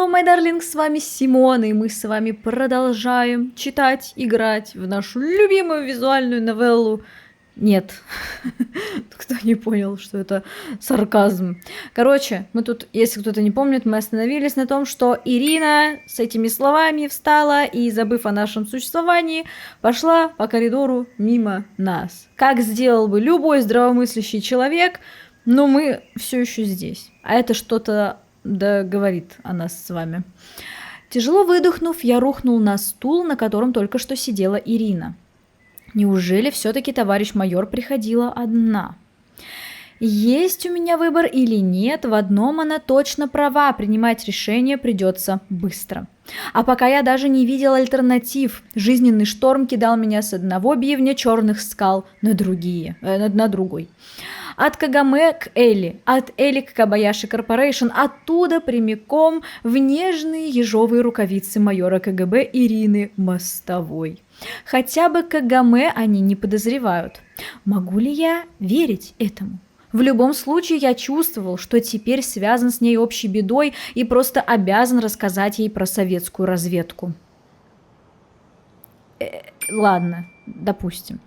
Hello, my darling, с вами Симона, и мы с вами продолжаем читать, играть в нашу любимую визуальную новеллу. Нет, кто не понял, что это сарказм. Короче, мы тут, если кто-то не помнит, мы остановились на том, что Ирина с этими словами встала и, забыв о нашем существовании, пошла по коридору мимо нас. Как сделал бы любой здравомыслящий человек, но мы все еще здесь. А это что-то да говорит о нас с вами. Тяжело выдохнув, я рухнул на стул, на котором только что сидела Ирина. Неужели все-таки товарищ майор приходила одна? Есть у меня выбор или нет, в одном она точно права, принимать решение придется быстро. А пока я даже не видел альтернатив, жизненный шторм кидал меня с одного бивня черных скал на другой. От Кагаме к Элли, от Элли к Кабаяши Корпорейшн, оттуда прямиком в нежные ежовые рукавицы майора КГБ Ирины Мостовой. Хотя бы Кагаме они не подозревают. Могу ли я верить этому? В любом случае, я чувствовал, что теперь связан с ней общей бедой и просто обязан рассказать ей про советскую разведку. Ладно, допустим.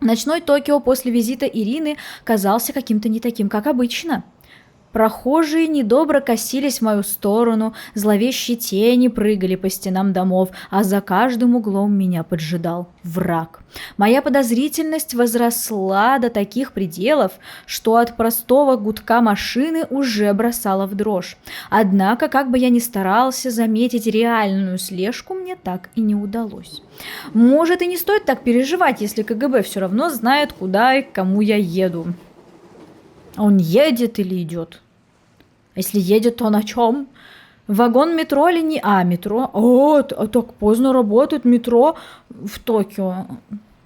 Ночной Токио после визита Ирины казался каким-то не таким, как обычно. Прохожие недобро косились в мою сторону, зловещие тени прыгали по стенам домов, а за каждым углом меня поджидал враг. Моя подозрительность возросла до таких пределов, что от простого гудка машины уже бросала в дрожь. Однако, как бы я ни старался, заметить реальную слежку мне так и не удалось. Может, и не стоит так переживать, если КГБ все равно знает, куда и к кому я еду. Он едет или идет? Если едет, то на чем? Вагон метро или не... метро. Так поздно работает метро в Токио.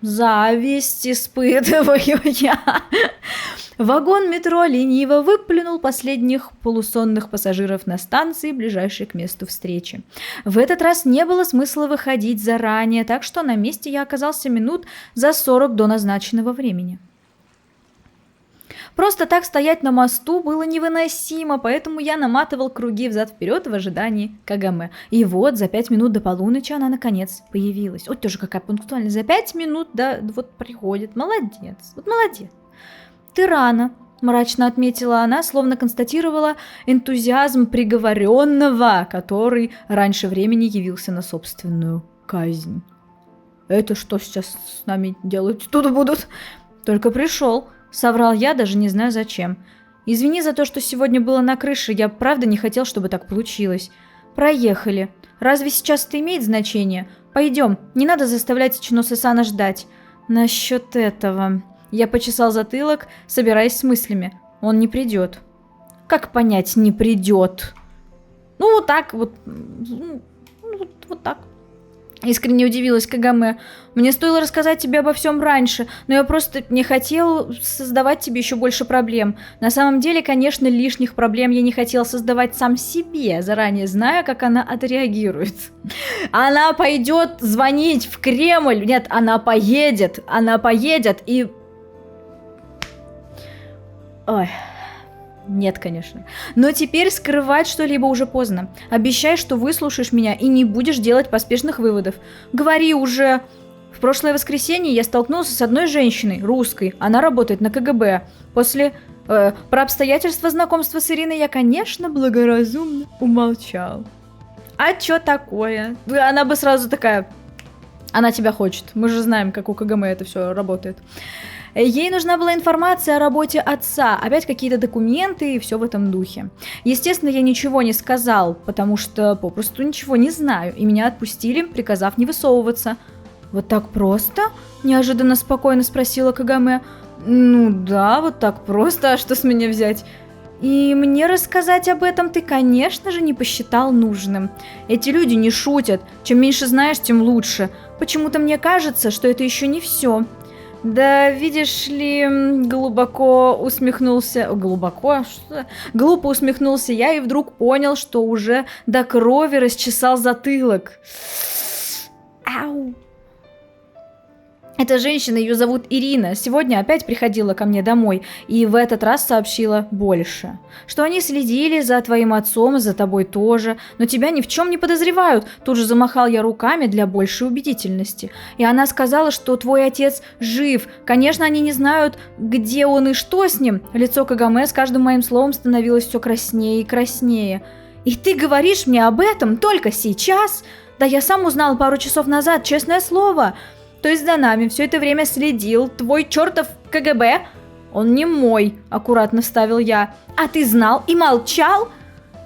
Зависть испытываю я. Вагон метро лениво выплюнул последних полусонных пассажиров на станции, ближайшей к месту встречи. В этот раз не было смысла выходить заранее, так что на месте я оказался минут за 40 до назначенного времени. Просто так стоять на мосту было невыносимо, поэтому я наматывал круги взад-вперед в ожидании Кагаме. И вот за 5 минут до полуночи она наконец появилась. Вот тоже какая пунктуальность. За 5 минут, да, вот приходит. Молодец. Вот молодец. Ты рано, мрачно отметила она, словно констатировала энтузиазм приговоренного, который раньше времени явился на собственную казнь. Это что сейчас с нами делать тут будут? Только пришел. Соврал я, даже не знаю зачем. Извини за то, что сегодня было на крыше, я правда не хотел, чтобы так получилось. Проехали. Разве сейчас это имеет значение? Пойдем, не надо заставлять Ичиносе-сана ждать. Насчет этого... Я почесал затылок, собираясь с мыслями. Он не придет. Как понять, не придет? Ну, вот так вот. Вот так. Искренне удивилась Кагаме. Мне стоило рассказать тебе обо всем раньше, но я просто не хотел создавать тебе еще больше проблем. На самом деле, конечно, лишних проблем я не хотел создавать сам себе, заранее зная, как она отреагирует. Она пойдет звонить в Кремль. Нет, она поедет и... Ой... Нет, конечно. Но теперь скрывать что-либо уже поздно. Обещай, что выслушаешь меня и не будешь делать поспешных выводов. Говори уже. В прошлое воскресенье я столкнулся с одной женщиной, русской. Она работает на КГБ. Про обстоятельства знакомства с Ириной я, конечно, благоразумно умолчал. А чё такое? Она бы сразу такая... Она тебя хочет. Мы же знаем, как у КГБ это все работает. Ей нужна была информация о работе отца, опять какие-то документы и все в этом духе. Естественно, я ничего не сказал, потому что попросту ничего не знаю, и меня отпустили, приказав не высовываться. «Вот так просто?» – неожиданно спокойно спросила Кагаме. «Ну да, вот так просто, а что с меня взять?» «И мне рассказать об этом ты, конечно же, не посчитал нужным. Эти люди не шутят, чем меньше знаешь, тем лучше. Почему-то мне кажется, что это еще не все». Да, видишь ли, глупо усмехнулся я и вдруг понял, что уже до крови расчесал затылок. Ау. Эта женщина, ее зовут Ирина, сегодня опять приходила ко мне домой и в этот раз сообщила больше. Что они следили за твоим отцом и за тобой тоже, но тебя ни в чем не подозревают. Тут же замахал я руками для большей убедительности. И она сказала, что твой отец жив. Конечно, они не знают, где он и что с ним. Лицо Кагаме с каждым моим словом становилось все краснее и краснее. И ты говоришь мне об этом только сейчас? Да я сам узнал пару часов назад, честное слово. То есть за нами все это время следил твой чертов КГБ? Он не мой, аккуратно вставил я. А ты знал и молчал?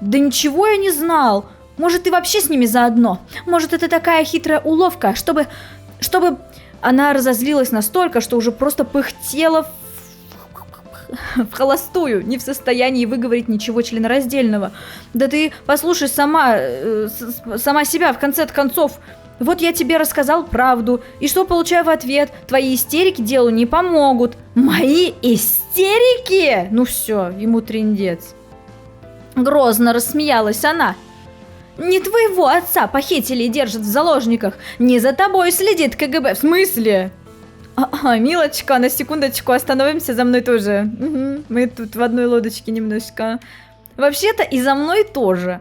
Да ничего я не знал. Может, ты вообще с ними заодно? Может, это такая хитрая уловка, чтобы... Она разозлилась настолько, что уже просто пыхтела в холостую, не в состоянии выговорить ничего членораздельного. Да ты послушай сама себя, в конце концов. Вот я тебе рассказал правду, и что получаю в ответ? Твои истерики делу не помогут. Мои истерики? Ну все, ему трындец. Грозно рассмеялась она. Не твоего отца похитили и держат в заложниках. Не за тобой следит КГБ. В смысле? Милочка, на секундочку остановимся, за мной тоже. Угу, мы тут в одной лодочке немножко. Вообще-то и за мной тоже.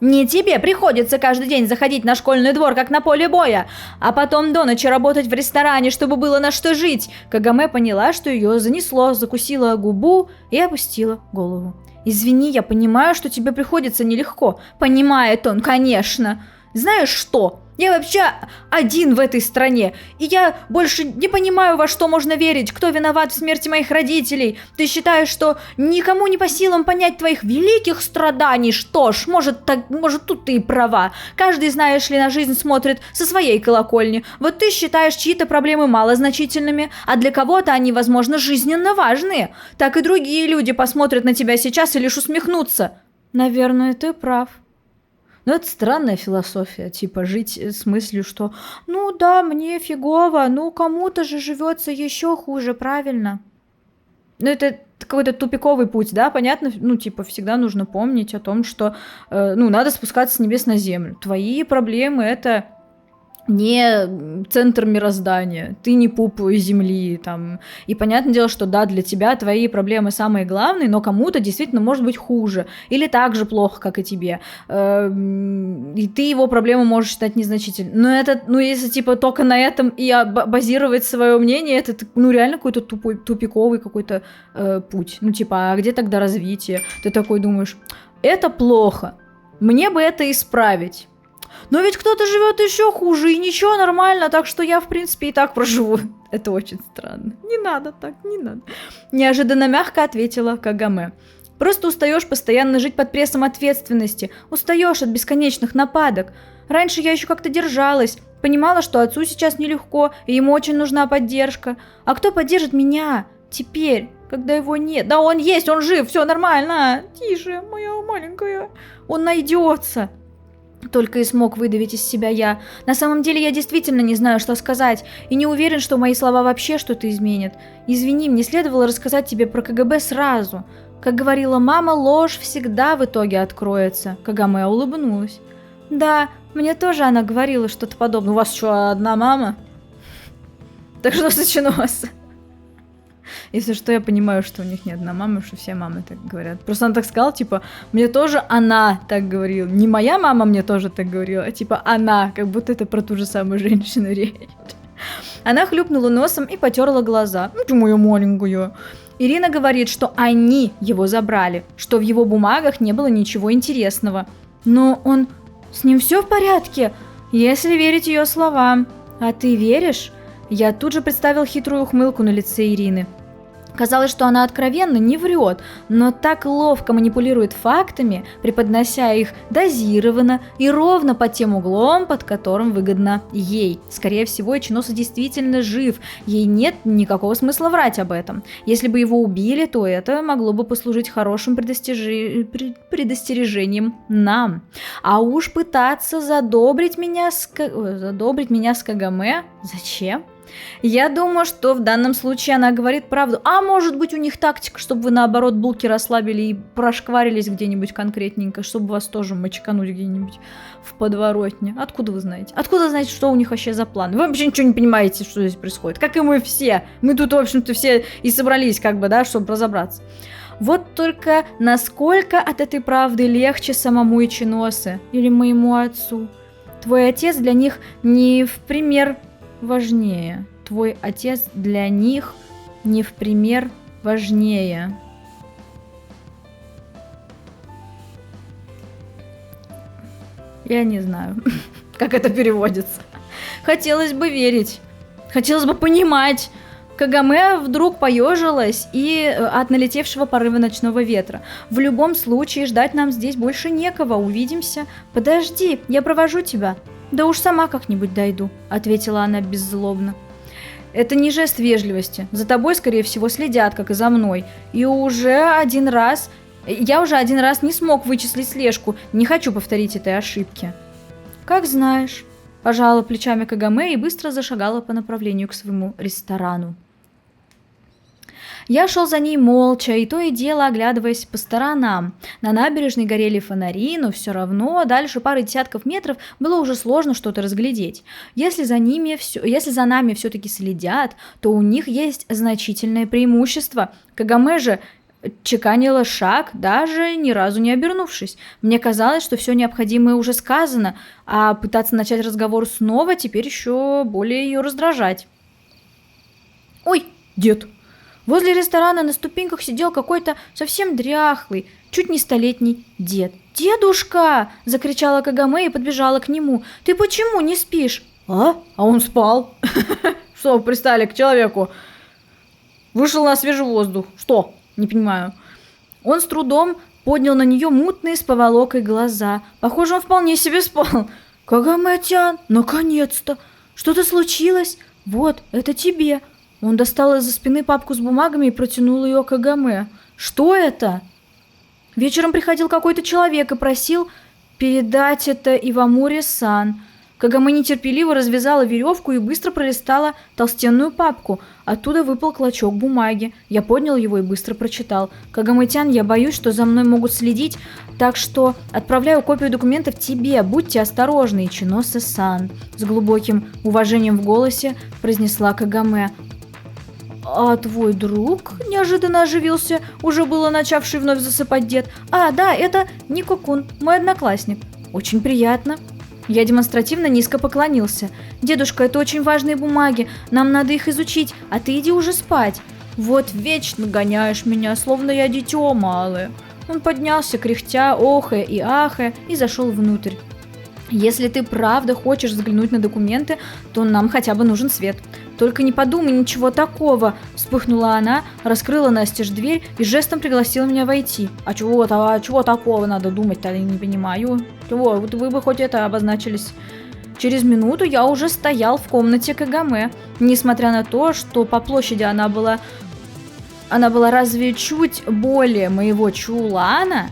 Не тебе приходится каждый день заходить на школьный двор, как на поле боя, а потом до ночи работать в ресторане, чтобы было на что жить. Кагаме поняла, что ее занесло, закусила губу и опустила голову. Извини, я понимаю, что тебе приходится нелегко. Понимает он, конечно. Знаешь что? Я вообще один в этой стране, и я больше не понимаю, во что можно верить, кто виноват в смерти моих родителей. Ты считаешь, что никому не по силам понять твоих великих страданий? Что ж, может тут ты и права. Каждый, знаешь ли, на жизнь смотрит со своей колокольни. Вот ты считаешь чьи-то проблемы малозначительными, а для кого-то они, возможно, жизненно важные. Так и другие люди посмотрят на тебя сейчас и лишь усмехнутся. Наверное, ты прав. Ну, это странная философия, типа жить с мыслью, что ну да, мне фигово, ну кому-то же живется еще хуже, правильно? Ну, это какой-то тупиковый путь, да, понятно? Ну, типа, всегда нужно помнить о том, что, надо спускаться с небес на землю. Твои проблемы — это не центр мироздания, ты не пуп земли, там. И понятное дело, что да, для тебя твои проблемы самые главные, но кому-то действительно может быть хуже, или так же плохо, как и тебе. И ты его проблему можешь считать незначительной. Но это, если типа только на этом и базировать свое мнение, это, реально какой-то тупиковый какой-то путь. Ну, типа, а где тогда развитие? Ты такой думаешь, это плохо, мне бы это исправить. Но ведь кто-то живет еще хуже, и ничего, нормально, так что я, в принципе, и так проживу. Это очень странно. Не надо так, не надо. Неожиданно мягко ответила Кагаме. Просто устаешь постоянно жить под прессом ответственности. Устаешь от бесконечных нападок. Раньше я еще как-то держалась. Понимала, что отцу сейчас нелегко, и ему очень нужна поддержка. А кто поддержит меня теперь, когда его нет? Да он есть, он жив, все нормально. Тише, моя маленькая. Он найдется. Только и смог выдавить из себя я. На самом деле я действительно не знаю, что сказать, и не уверен, что мои слова вообще что-то изменят. Извини, мне следовало рассказать тебе про КГБ сразу. Как говорила мама, ложь всегда в итоге откроется. Кагаме улыбнулась. Да, мне тоже она говорила что-то подобное. У вас что, одна мама? Так что началось? Если что, я понимаю, что у них не одна мама, что все мамы так говорят. Просто она так сказала, типа, мне тоже она так говорила. Не моя мама мне тоже так говорила, а типа она, как будто это про ту же самую женщину речь. Она хлюпнула носом и потерла глаза. Ну ты моя маленькая. Ирина говорит, что они его забрали, что в его бумагах не было ничего интересного. Но он... С ним все в порядке, если верить ее словам. А ты веришь? Я тут же представил хитрую ухмылку на лице Ирины. Казалось, что она откровенно не врет, но так ловко манипулирует фактами, преподнося их дозированно и ровно под тем углом, под которым выгодно ей. Скорее всего, Ичиноса действительно жив, ей нет никакого смысла врать об этом. Если бы его убили, то это могло бы послужить хорошим предостережением нам. А уж пытаться задобрить меня с Кагаме? Зачем? Я думаю, что в данном случае она говорит правду. А может быть, у них тактика, чтобы вы, наоборот, булки расслабили и прошкварились где-нибудь конкретненько, чтобы вас тоже мочкануть где-нибудь в подворотне. Откуда вы знаете? Откуда знаете, что у них вообще за план? Вы вообще ничего не понимаете, что здесь происходит. Как и мы все. Мы тут, в общем-то, все и собрались, как бы, да, чтобы разобраться. Вот только насколько от этой правды легче самому Ичиносе или моему отцу? Твой отец для них не в пример важнее. Твой отец для них не в пример важнее. Я не знаю, как это переводится. Хотелось бы верить. Хотелось бы понимать. Кагаме вдруг поежилась от налетевшего порыва ночного ветра. В любом случае, ждать нам здесь больше некого. Увидимся. Подожди, я провожу тебя. Да уж сама как-нибудь дойду, ответила она беззлобно. Это не жест вежливости. За тобой, скорее всего, следят, как и за мной. Я уже один раз не смог вычислить слежку. Не хочу повторить этой ошибки. Как знаешь, пожала плечами Кагаме и быстро зашагала по направлению к своему ресторану. Я шел за ней молча, и то и дело оглядываясь по сторонам. На набережной горели фонари, но все равно дальше пары десятков метров было уже сложно что-то разглядеть. Если за нами все-таки следят, то у них есть значительное преимущество. Кагаме же чеканила шаг, даже ни разу не обернувшись. Мне казалось, что все необходимое уже сказано, а пытаться начать разговор снова теперь еще более ее раздражать. «Ой, дед!» Возле ресторана на ступеньках сидел какой-то совсем дряхлый, чуть не столетний дед. «Дедушка!» – закричала Кагаме и подбежала к нему. «Ты почему не спишь?» А он спал. Что, пристали к человеку? Вышел на свежий воздух. Что? Не понимаю. Он с трудом поднял на нее мутные с поволокой глаза. Похоже, он вполне себе спал. «Кагаме-тян, наконец-то! Что-то случилось? Вот, это тебе!» Он достал из-за спины папку с бумагами и протянул ее Кагаме. «Что это?» Вечером приходил какой-то человек и просил передать это Ивамуре-сан. Кагаме нетерпеливо развязала веревку и быстро пролистала толстенную папку. Оттуда выпал клочок бумаги. Я поднял его и быстро прочитал. «Кагаме-тян, я боюсь, что за мной могут следить, так что отправляю копию документов тебе. Будьте осторожны, Ичиносе-сан», с глубоким уважением в голосе произнесла Кагаме. «А твой друг?» – неожиданно оживился, уже было начавший вновь засыпать дед. «А, да, это Нико-кун, мой одноклассник. Очень приятно». Я демонстративно низко поклонился. «Дедушка, это очень важные бумаги, нам надо их изучить, а ты иди уже спать». «Вот вечно гоняешь меня, словно я дитё малое». Он поднялся, кряхтя, охая и ахая, и зашел внутрь. «Если ты правда хочешь взглянуть на документы, то нам хотя бы нужен свет. Только не подумай ничего такого», – вспыхнула она, раскрыла настежь дверь и жестом пригласила меня войти. «А чего такого надо думать-то, я не понимаю. Чего, вот вы бы хоть это обозначились». Через минуту я уже стоял в комнате Кагаме. Несмотря на то, что по площади она была разве чуть более моего чулана,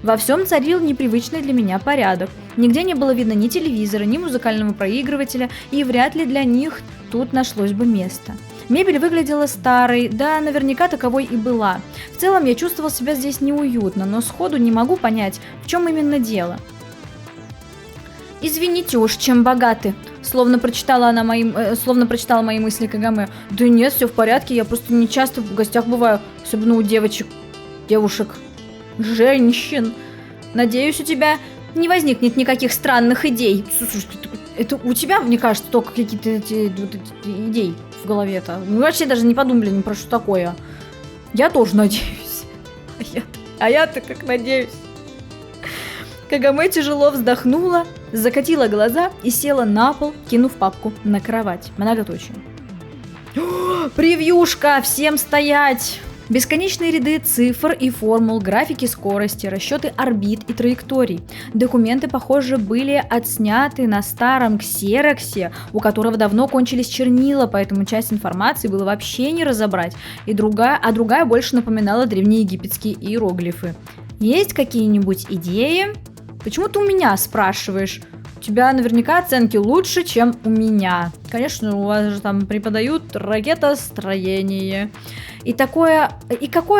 во всем царил непривычный для меня порядок. Нигде не было видно ни телевизора, ни музыкального проигрывателя, и вряд ли для них тут нашлось бы место. Мебель выглядела старой, да, наверняка таковой и была. В целом я чувствовал себя здесь неуютно, но сходу не могу понять, в чем именно дело. «Извините уж, чем богаты», словно прочитала мои мысли Кагаме. «Да нет, все в порядке, я просто не часто в гостях бываю, особенно у девушек, женщин. Надеюсь, у тебя не возникнет никаких странных идей». Слушай, это у тебя, мне кажется, только какие-то эти идеи в голове-то. Мы вообще даже не подумали ни про что такое. Я тоже надеюсь. А я-то как надеюсь. Кагаме тяжело вздохнула, закатила глаза и села на пол, кинув папку на кровать. Многоточие. «Превьюшка! Всем стоять!» Бесконечные ряды цифр и формул, графики скорости, расчеты орбит и траекторий. Документы, похоже, были отсняты на старом ксероксе, у которого давно кончились чернила, поэтому часть информации было вообще не разобрать, а другая больше напоминала древнеегипетские иероглифы. Есть какие-нибудь идеи? Почему ты у меня спрашиваешь? тебя наверняка оценки лучше, чем у меня. Конечно, у вас же там преподают ракетостроение. И какое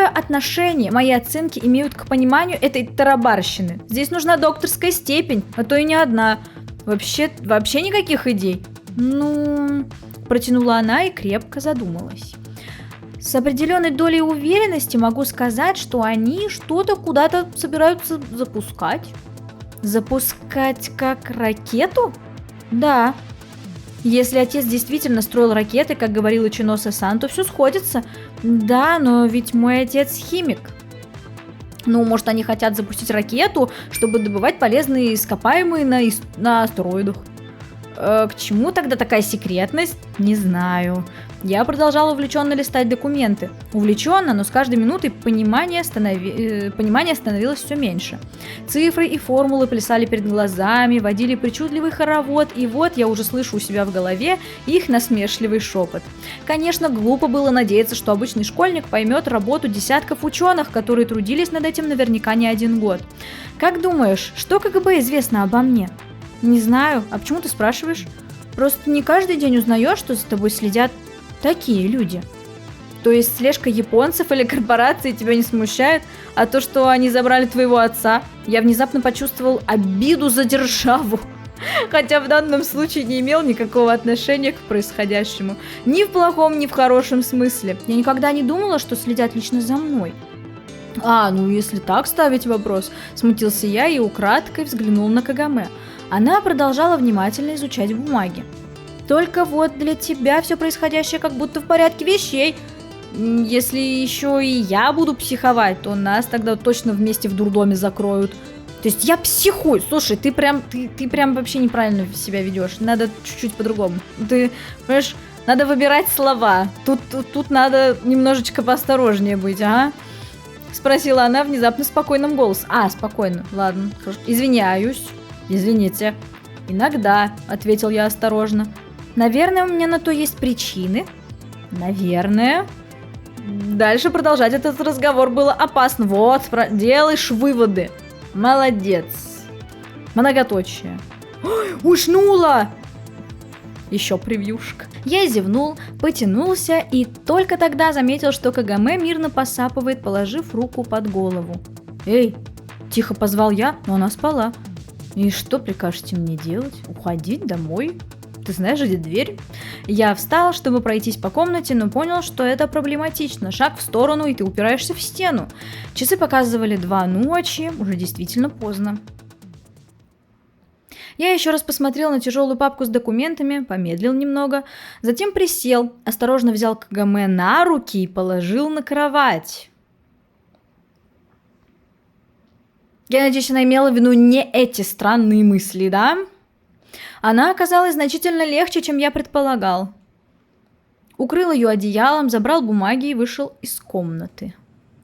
отношение мои оценки имеют к пониманию этой тарабарщины? Здесь нужна докторская степень, а то и не одна. Вообще никаких идей. Ну, протянула она и крепко задумалась. С определенной долей уверенности могу сказать, что они что-то куда-то собираются запускать. Запускать как ракету? Да. Если отец действительно строил ракеты, как говорил Ичиносе-сан, то все сходится. Да, но ведь мой отец химик. Ну, может, они хотят запустить ракету, чтобы добывать полезные ископаемые на астероидах. К чему тогда такая секретность? Не знаю. Я продолжала увлеченно листать документы. Увлеченно, но с каждой минутой понимание становилось все меньше. Цифры и формулы плясали перед глазами, водили причудливый хоровод, и вот я уже слышу у себя в голове их насмешливый шепот. Конечно, глупо было надеяться, что обычный школьник поймет работу десятков ученых, которые трудились над этим наверняка не один год. Как думаешь, что КГБ известно обо мне? Не знаю. А почему ты спрашиваешь? Просто не каждый день узнаешь, что за тобой следят такие люди. То есть слежка японцев или корпорации тебя не смущает, а то, что они забрали твоего отца, я внезапно почувствовал обиду за державу. Хотя в данном случае не имел никакого отношения к происходящему. Ни в плохом, ни в хорошем смысле. Я никогда не думала, что следят лично за мной. Ну если так ставить вопрос, смутился я и украдкой взглянул на Кагаме. Она продолжала внимательно изучать бумаги. Только вот для тебя все происходящее как будто в порядке вещей. Если еще и я буду психовать, то нас тогда точно вместе в дурдоме закроют. То есть я психую. Слушай, ты прям вообще неправильно себя ведешь. Надо чуть-чуть по-другому. Ты, понимаешь, надо выбирать слова. Тут надо немножечко поосторожнее быть, ага? Спросила она внезапно спокойным голосом. Спокойно, ладно, хорошо. Извиняюсь. Извините. Иногда, ответил я осторожно. Наверное, у меня на то есть причины. Наверное. Дальше продолжать этот разговор было опасно. Вот, делаешь выводы. Молодец. Многоточие. Ой, ушнула! Еще превьюшка. Я зевнул, потянулся и только тогда заметил, что Кагаме мирно посапывает, положив руку под голову. «Эй!» – тихо позвал я, но она спала. «И что прикажете мне делать? Уходить домой? Ты знаешь, где дверь?» Я встал, чтобы пройтись по комнате, но понял, что это проблематично. Шаг в сторону, и ты упираешься в стену. Часы показывали 2 ночи, уже действительно поздно. Я еще раз посмотрел на тяжелую папку с документами, помедлил немного, затем присел, осторожно взял Кагаме на руки и положил на кровать. Я надеюсь, она имела в виду не эти странные мысли, да? Она оказалась значительно легче, чем я предполагал. Укрыл ее одеялом, забрал бумаги и вышел из комнаты.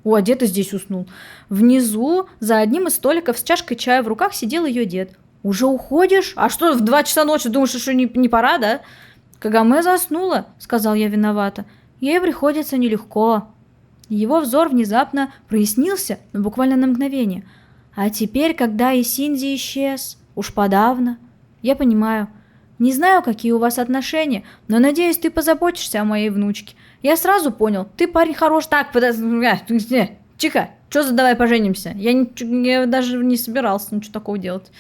А дед и здесь уснул. Внизу, за одним из столиков с чашкой чая в руках, сидел ее дед. «Уже уходишь? А что, в 2 часа ночи думаешь, что не пора, да?» «Кагаме заснула», — сказал я виновато. «Ей приходится нелегко». Его взор внезапно прояснился, но буквально на мгновение. А теперь, когда и Синди исчез, уж подавно, я понимаю. Не знаю, какие у вас отношения, но надеюсь, ты позаботишься о моей внучке. Я сразу понял, ты парень хорош. Так, подожди, тихо, что за давай поженимся? Я даже не собирался ничего такого делать.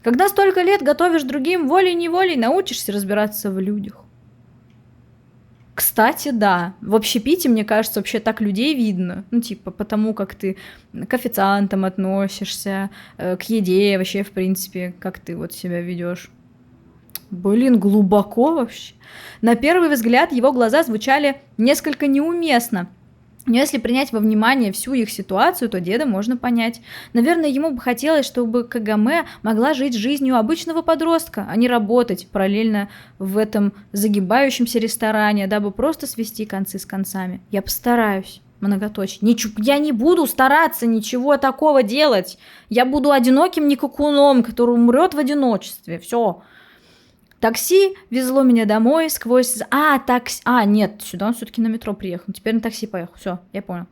Когда столько лет готовишь другим, волей-неволей научишься разбираться в людях. Кстати, да, в общепите, мне кажется, вообще так людей видно. Ну, типа, потому как ты к официантам относишься, к еде вообще, в принципе, как ты вот себя ведешь. Блин, глубоко вообще. На первый взгляд его глаза звучали несколько неуместно. Но если принять во внимание всю их ситуацию, то деда можно понять. Наверное, ему бы хотелось, чтобы Кагаме могла жить жизнью обычного подростка, а не работать параллельно в этом загибающемся ресторане, дабы просто свести концы с концами. Я постараюсь. Многоточие. Я не буду стараться ничего такого делать. Я буду одиноким никакуном, который умрет в одиночестве. Все. Такси везло меня домой сквозь... такси... нет, сюда он все-таки на метро приехал. Теперь на такси поехал. Все, я понял.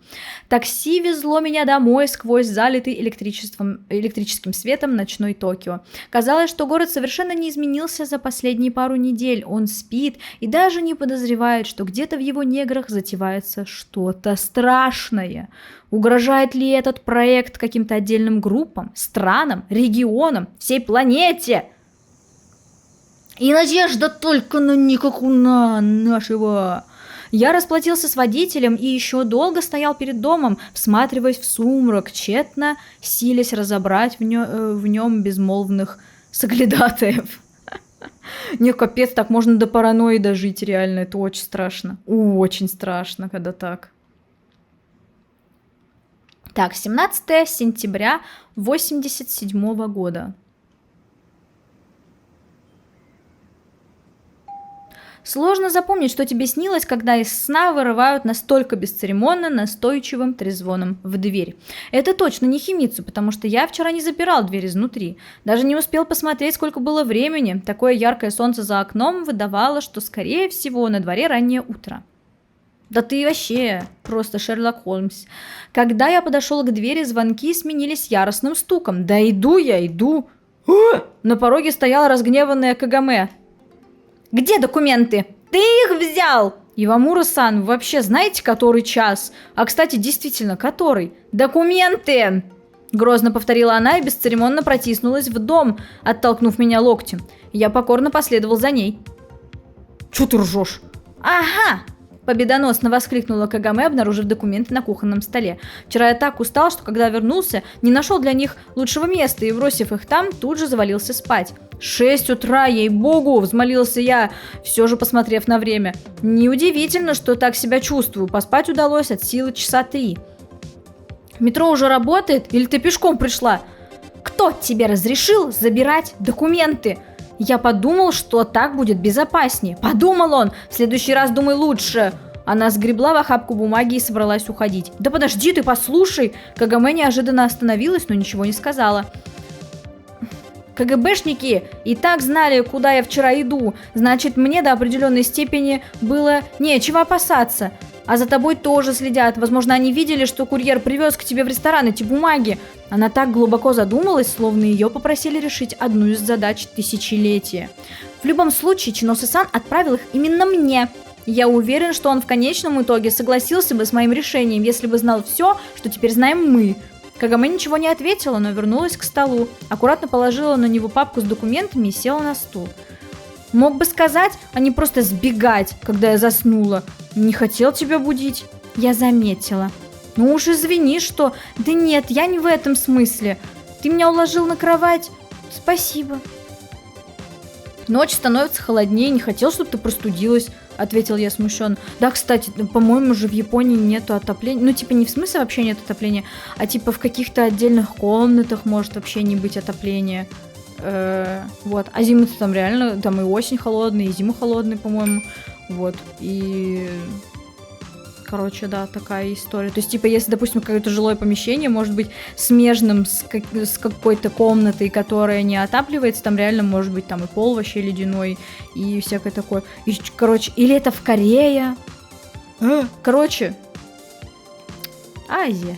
Такси везло меня домой сквозь залитый электрическим светом ночной Токио. Казалось, что город совершенно не изменился за последние пару недель. Он спит и даже не подозревает, что где-то в его недрах затевается что-то страшное. Угрожает ли этот проект каким-то отдельным группам, странам, регионам, всей планете? И надежда только на Никакуна нашего. Я расплатился с водителем и еще долго стоял перед домом, всматриваясь в сумрак, тщетно силясь разобрать в нем безмолвных соглядатаев. Не, капец, так можно до паранойи дожить, реально, это очень страшно. Очень страшно, когда так. Так, 17 сентября 1987 года. Сложно запомнить, что тебе снилось, когда из сна вырывают настолько бесцеремонно настойчивым трезвоном в дверь. Это точно не Химицу, потому что я вчера не запирал дверь изнутри. Даже не успел посмотреть, сколько было времени. Такое яркое солнце за окном выдавало, что, скорее всего, на дворе раннее утро. Да ты вообще просто Шерлок Холмс. Когда я подошел к двери, звонки сменились яростным стуком. Да иду. На пороге стояла разгневанная Кагаме. «Где документы? Ты их взял!» «Ивамура-сан, вы вообще знаете, который час? А, кстати, действительно, который? Документы!» Грозно повторила она и бесцеремонно протиснулась в дом, оттолкнув меня локтем. Я покорно последовал за ней. «Чё ты ржёшь?» «Ага!» Победоносно воскликнула Кагаме, обнаружив документы на кухонном столе. Вчера я так устал, что когда вернулся, не нашел для них лучшего места и, бросив их там, тут же завалился спать. 6 утра, ей-богу, взмолился я, все же посмотрев на время. Неудивительно, что так себя чувствую, поспать удалось от силы часа 3. Метро уже работает или ты пешком пришла? Кто тебе разрешил забирать документы? Я подумал, что так будет безопаснее. Подумал он, в следующий раз думай лучше. Она сгребла в охапку бумаги и собралась уходить. Да подожди ты, послушай. Кагаме неожиданно остановилась, но ничего не сказала. КГБшники и так знали, куда я вчера иду. Значит, мне до определенной степени было нечего опасаться. А за тобой тоже следят. Возможно, они видели, что курьер привез к тебе в ресторан эти бумаги. Она так глубоко задумалась, словно ее попросили решить одну из задач тысячелетия. В любом случае, Чиносе-сан отправил их именно мне. Я уверен, что он в конечном итоге согласился бы с моим решением, если бы знал все, что теперь знаем мы. Кагаме ничего не ответила, но вернулась к столу, аккуратно положила на него папку с документами и села на стул. Мог бы сказать, а не просто сбегать, когда я заснула. Не хотел тебя будить. Я заметила. Ну уж извини, что... Да нет, я не в этом смысле. Ты меня уложил на кровать. Спасибо. Ночь становится холоднее, не хотел, чтобы ты простудилась, ответил я смущенно. Да, кстати, по-моему, же в Японии нету отопления. Ну, типа, не в смысле вообще нет отопления, а типа в каких-то отдельных комнатах может вообще не быть отопления. Вот. А зимы-то там реально, там и осень холодная, и зима холодная, по-моему. Вот. И... Короче, да, такая история. То есть, типа, если, допустим, какое-то жилое помещение может быть смежным с какой-то комнатой, которая не отапливается, там реально может быть там и пол вообще ледяной, и всякое такое. И, короче, или это в Корее. Короче, Азия.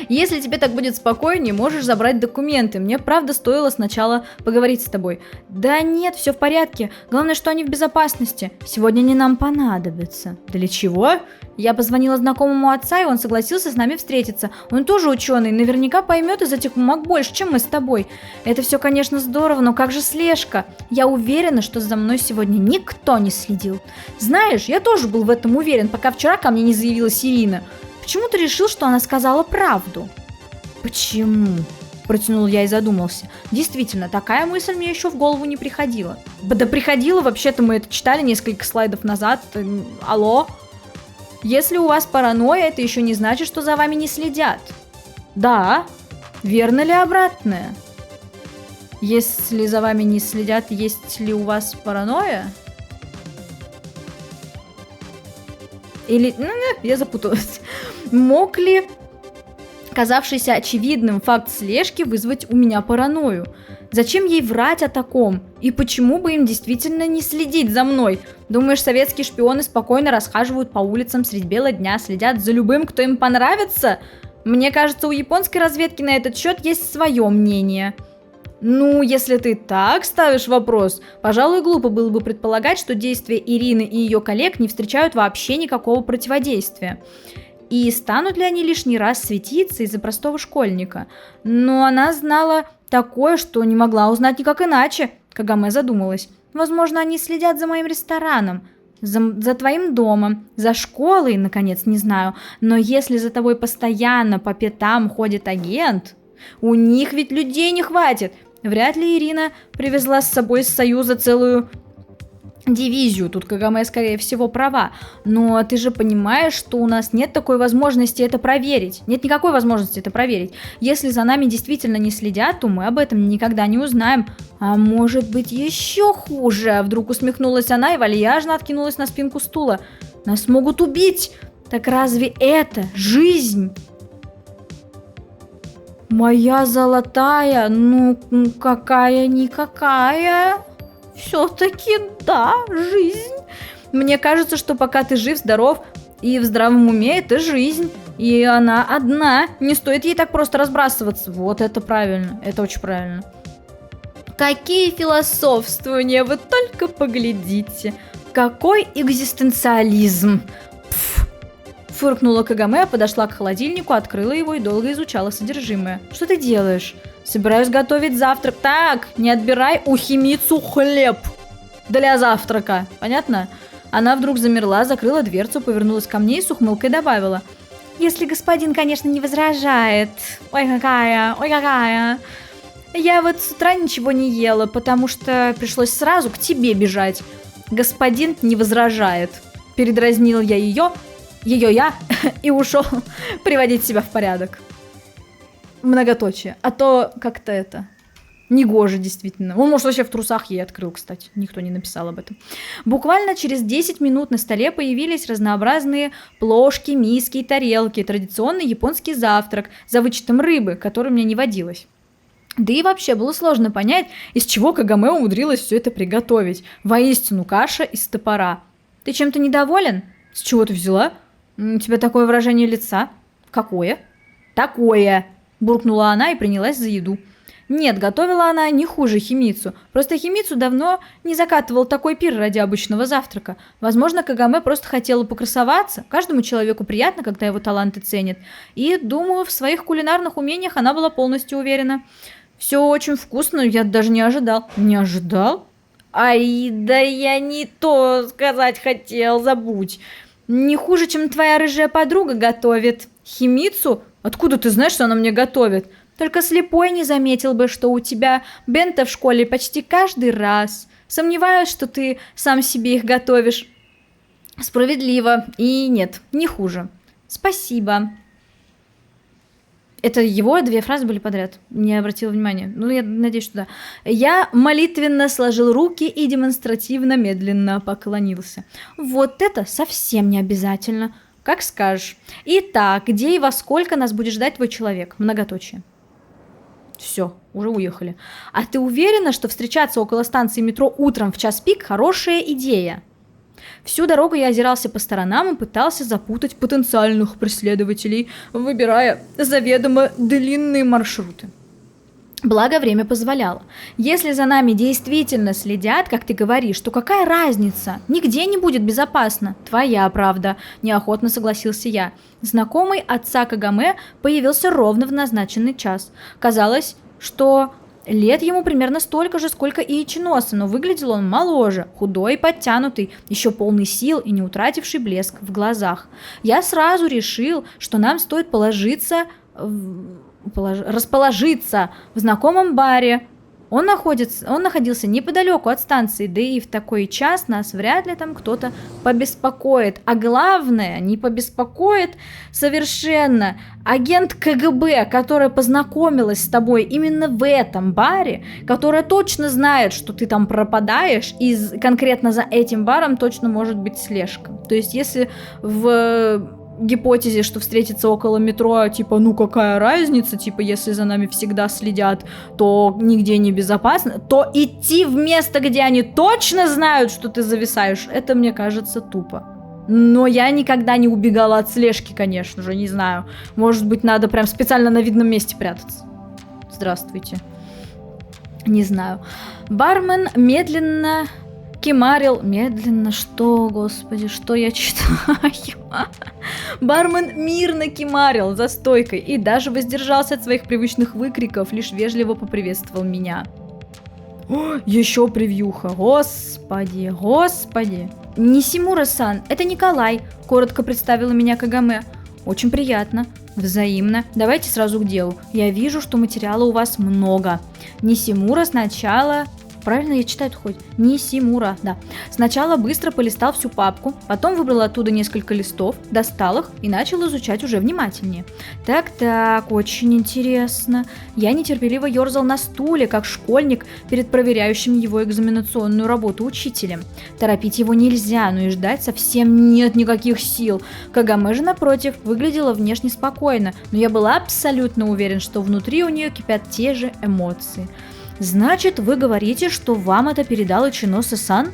Если тебе так будет спокойнее, можешь забрать документы. Мне, правда, стоило сначала поговорить с тобой. Да нет, все в порядке. Главное, что они в безопасности. Сегодня они нам понадобятся. Для чего? Я позвонила знакомому отца, и он согласился с нами встретиться. Он тоже ученый, наверняка поймет из этих бумаг больше, чем мы с тобой. Это все, конечно, здорово, но как же слежка? Я уверена, что за мной сегодня никто не следил. Знаешь, я тоже был в этом уверен, пока вчера ко мне не заявилась Ирина. Почему ты решил, что она сказала правду? Почему? Протянул я и задумался. Действительно, такая мысль мне еще в голову не приходила. Да приходила, вообще-то мы это читали несколько слайдов назад. Алло? Если у вас паранойя, это еще не значит, что за вами не следят. Да. Верно ли обратное? Если за вами не следят, есть ли у вас паранойя? Или... я запуталась. Мог ли казавшийся очевидным факт слежки вызвать у меня паранойю. Зачем ей врать о таком? И почему бы им действительно не следить за мной? Думаешь, советские шпионы спокойно расхаживают по улицам средь бела дня, следят за любым, кто им понравится? Мне кажется, у японской разведки на этот счет есть свое мнение. Ну, если ты так ставишь вопрос, пожалуй, глупо было бы предполагать, что действия Ирины и ее коллег не встречают вообще никакого противодействия. И станут ли они лишний раз светиться из-за простого школьника? Но она знала такое, что не могла узнать никак иначе. Кагаме задумалась. Возможно, они следят за моим рестораном, за твоим домом, за школой, наконец, не знаю. Но если за тобой постоянно по пятам ходит агент, у них ведь людей не хватит. Вряд ли Ирина привезла с собой из Союза целую дивизию. Тут Кагаме, скорее всего, права. Но ты же понимаешь, что у нас нет такой возможности это проверить. Нет никакой возможности это проверить. Если за нами действительно не следят, то мы об этом никогда не узнаем. А может быть еще хуже? Вдруг усмехнулась она и вальяжно откинулась на спинку стула. Нас могут убить. Так разве это жизнь? Моя золотая, ну какая-никакая. Все-таки да, жизнь. Мне кажется, что пока ты жив, здоров и в здравом уме, это жизнь. И она одна. Не стоит ей так просто разбрасываться. Вот это правильно. Это очень правильно. Какие философствования, вы только поглядите. Какой экзистенциализм. Фыркнула Кагаме, подошла к холодильнику, открыла его и долго изучала содержимое. Что ты делаешь? Собираюсь готовить завтрак. Так, не отбирай у Химицу хлеб для завтрака. Понятно? Она вдруг замерла, закрыла дверцу, повернулась ко мне и с ухмылкой добавила. Если господин, конечно, не возражает. Ой, какая. Я вот с утра ничего не ела, потому что пришлось сразу к тебе бежать. Господин не возражает. Передразнил я ее и ушел приводить себя в порядок. Многоточие. А то как-то это негоже, действительно. Он, может, вообще в трусах ей открыл, кстати. Никто не написал об этом. Буквально через 10 минут на столе появились разнообразные плошки, миски и тарелки. Традиционный японский завтрак, за вычетом рыбы, которой мне не водилось. Да и вообще было сложно понять, из чего Кагаме умудрилась все это приготовить. Воистину каша из топора. Ты чем-то недоволен? С чего ты взяла? У тебя такое выражение лица. Какое? Такое, буркнула она и принялась за еду. Нет, готовила она не хуже Химицу. Просто Химицу давно не закатывал такой пир ради обычного завтрака. Возможно, Кагаме просто хотела покрасоваться. Каждому человеку приятно, когда его таланты ценят. И, думаю, в своих кулинарных умениях она была полностью уверена. Все очень вкусно, я даже не ожидал. Не ожидал? Ай, да я не то сказать хотел, забудь. Не хуже, чем твоя рыжая подруга готовит. Химицу? Откуда ты знаешь, что она мне готовит? Только слепой не заметил бы, что у тебя бенто в школе почти каждый раз. Сомневаюсь, что ты сам себе их готовишь. Справедливо. И нет, не хуже. Спасибо. Это его 2 фразы были подряд. Не обратила внимания. Ну, я надеюсь, что да. Я молитвенно сложил руки и демонстративно медленно поклонился. Вот это совсем не обязательно. Как скажешь. Итак, где и во сколько нас будет ждать твой человек? Многоточие. Все, уже уехали. А ты уверена, что встречаться около станции метро утром в час пик – хорошая идея? Всю дорогу я озирался по сторонам и пытался запутать потенциальных преследователей, выбирая заведомо длинные маршруты. Благо, время позволяло. Если за нами действительно следят, как ты говоришь, то какая разница? Нигде не будет безопасно. Твоя правда, неохотно согласился я. Знакомый отца Кагаме появился ровно в назначенный час. Казалось, что лет ему примерно столько же, сколько и Ичиноса, но выглядел он моложе, худой и подтянутый, еще полный сил и не утративший блеск в глазах. Я сразу решил, что нам стоит расположиться в знакомом баре. Он находился неподалеку от станции, да и в такой час нас вряд ли там кто-то побеспокоит. А главное, не побеспокоит совершенно агент КГБ, которая познакомилась с тобой именно в этом баре, которая точно знает, что ты там пропадаешь, и конкретно за этим баром точно может быть слежка. То есть, если в гипотезе, что встретиться около метро, типа, ну какая разница, типа, если за нами всегда следят, то нигде не безопасно, то идти в место, где они точно знают, что ты зависаешь, это, мне кажется, тупо. Но я никогда не убегала от слежки, конечно же, не знаю. Может быть, надо прям специально на видном месте прятаться. Здравствуйте. Не знаю. Бармен медленно кимарил. Медленно что, господи, что я читаю? Бармен мирно кимарил за стойкой и даже воздержался от своих привычных выкриков, лишь вежливо поприветствовал меня. О, еще превьюха. Господи, господи. Нисимура-сан, это Николай, коротко представила меня Кагаме. Очень приятно. Взаимно. Давайте сразу к делу. Я вижу, что материала у вас много. Нисимура сначала... Правильно я читаю хоть? Нисимура, да. Сначала быстро полистал всю папку, потом выбрал оттуда несколько листов, достал их и начал изучать уже внимательнее. Так, очень интересно. Я нетерпеливо ерзал на стуле, как школьник перед проверяющим его экзаменационную работу учителем. Торопить его нельзя, но и ждать совсем нет никаких сил. Кагаме же, напротив, выглядела внешне спокойно, но я был абсолютно уверен, что внутри у нее кипят те же эмоции. «Значит, вы говорите, что вам это передал Ичиносе-сан?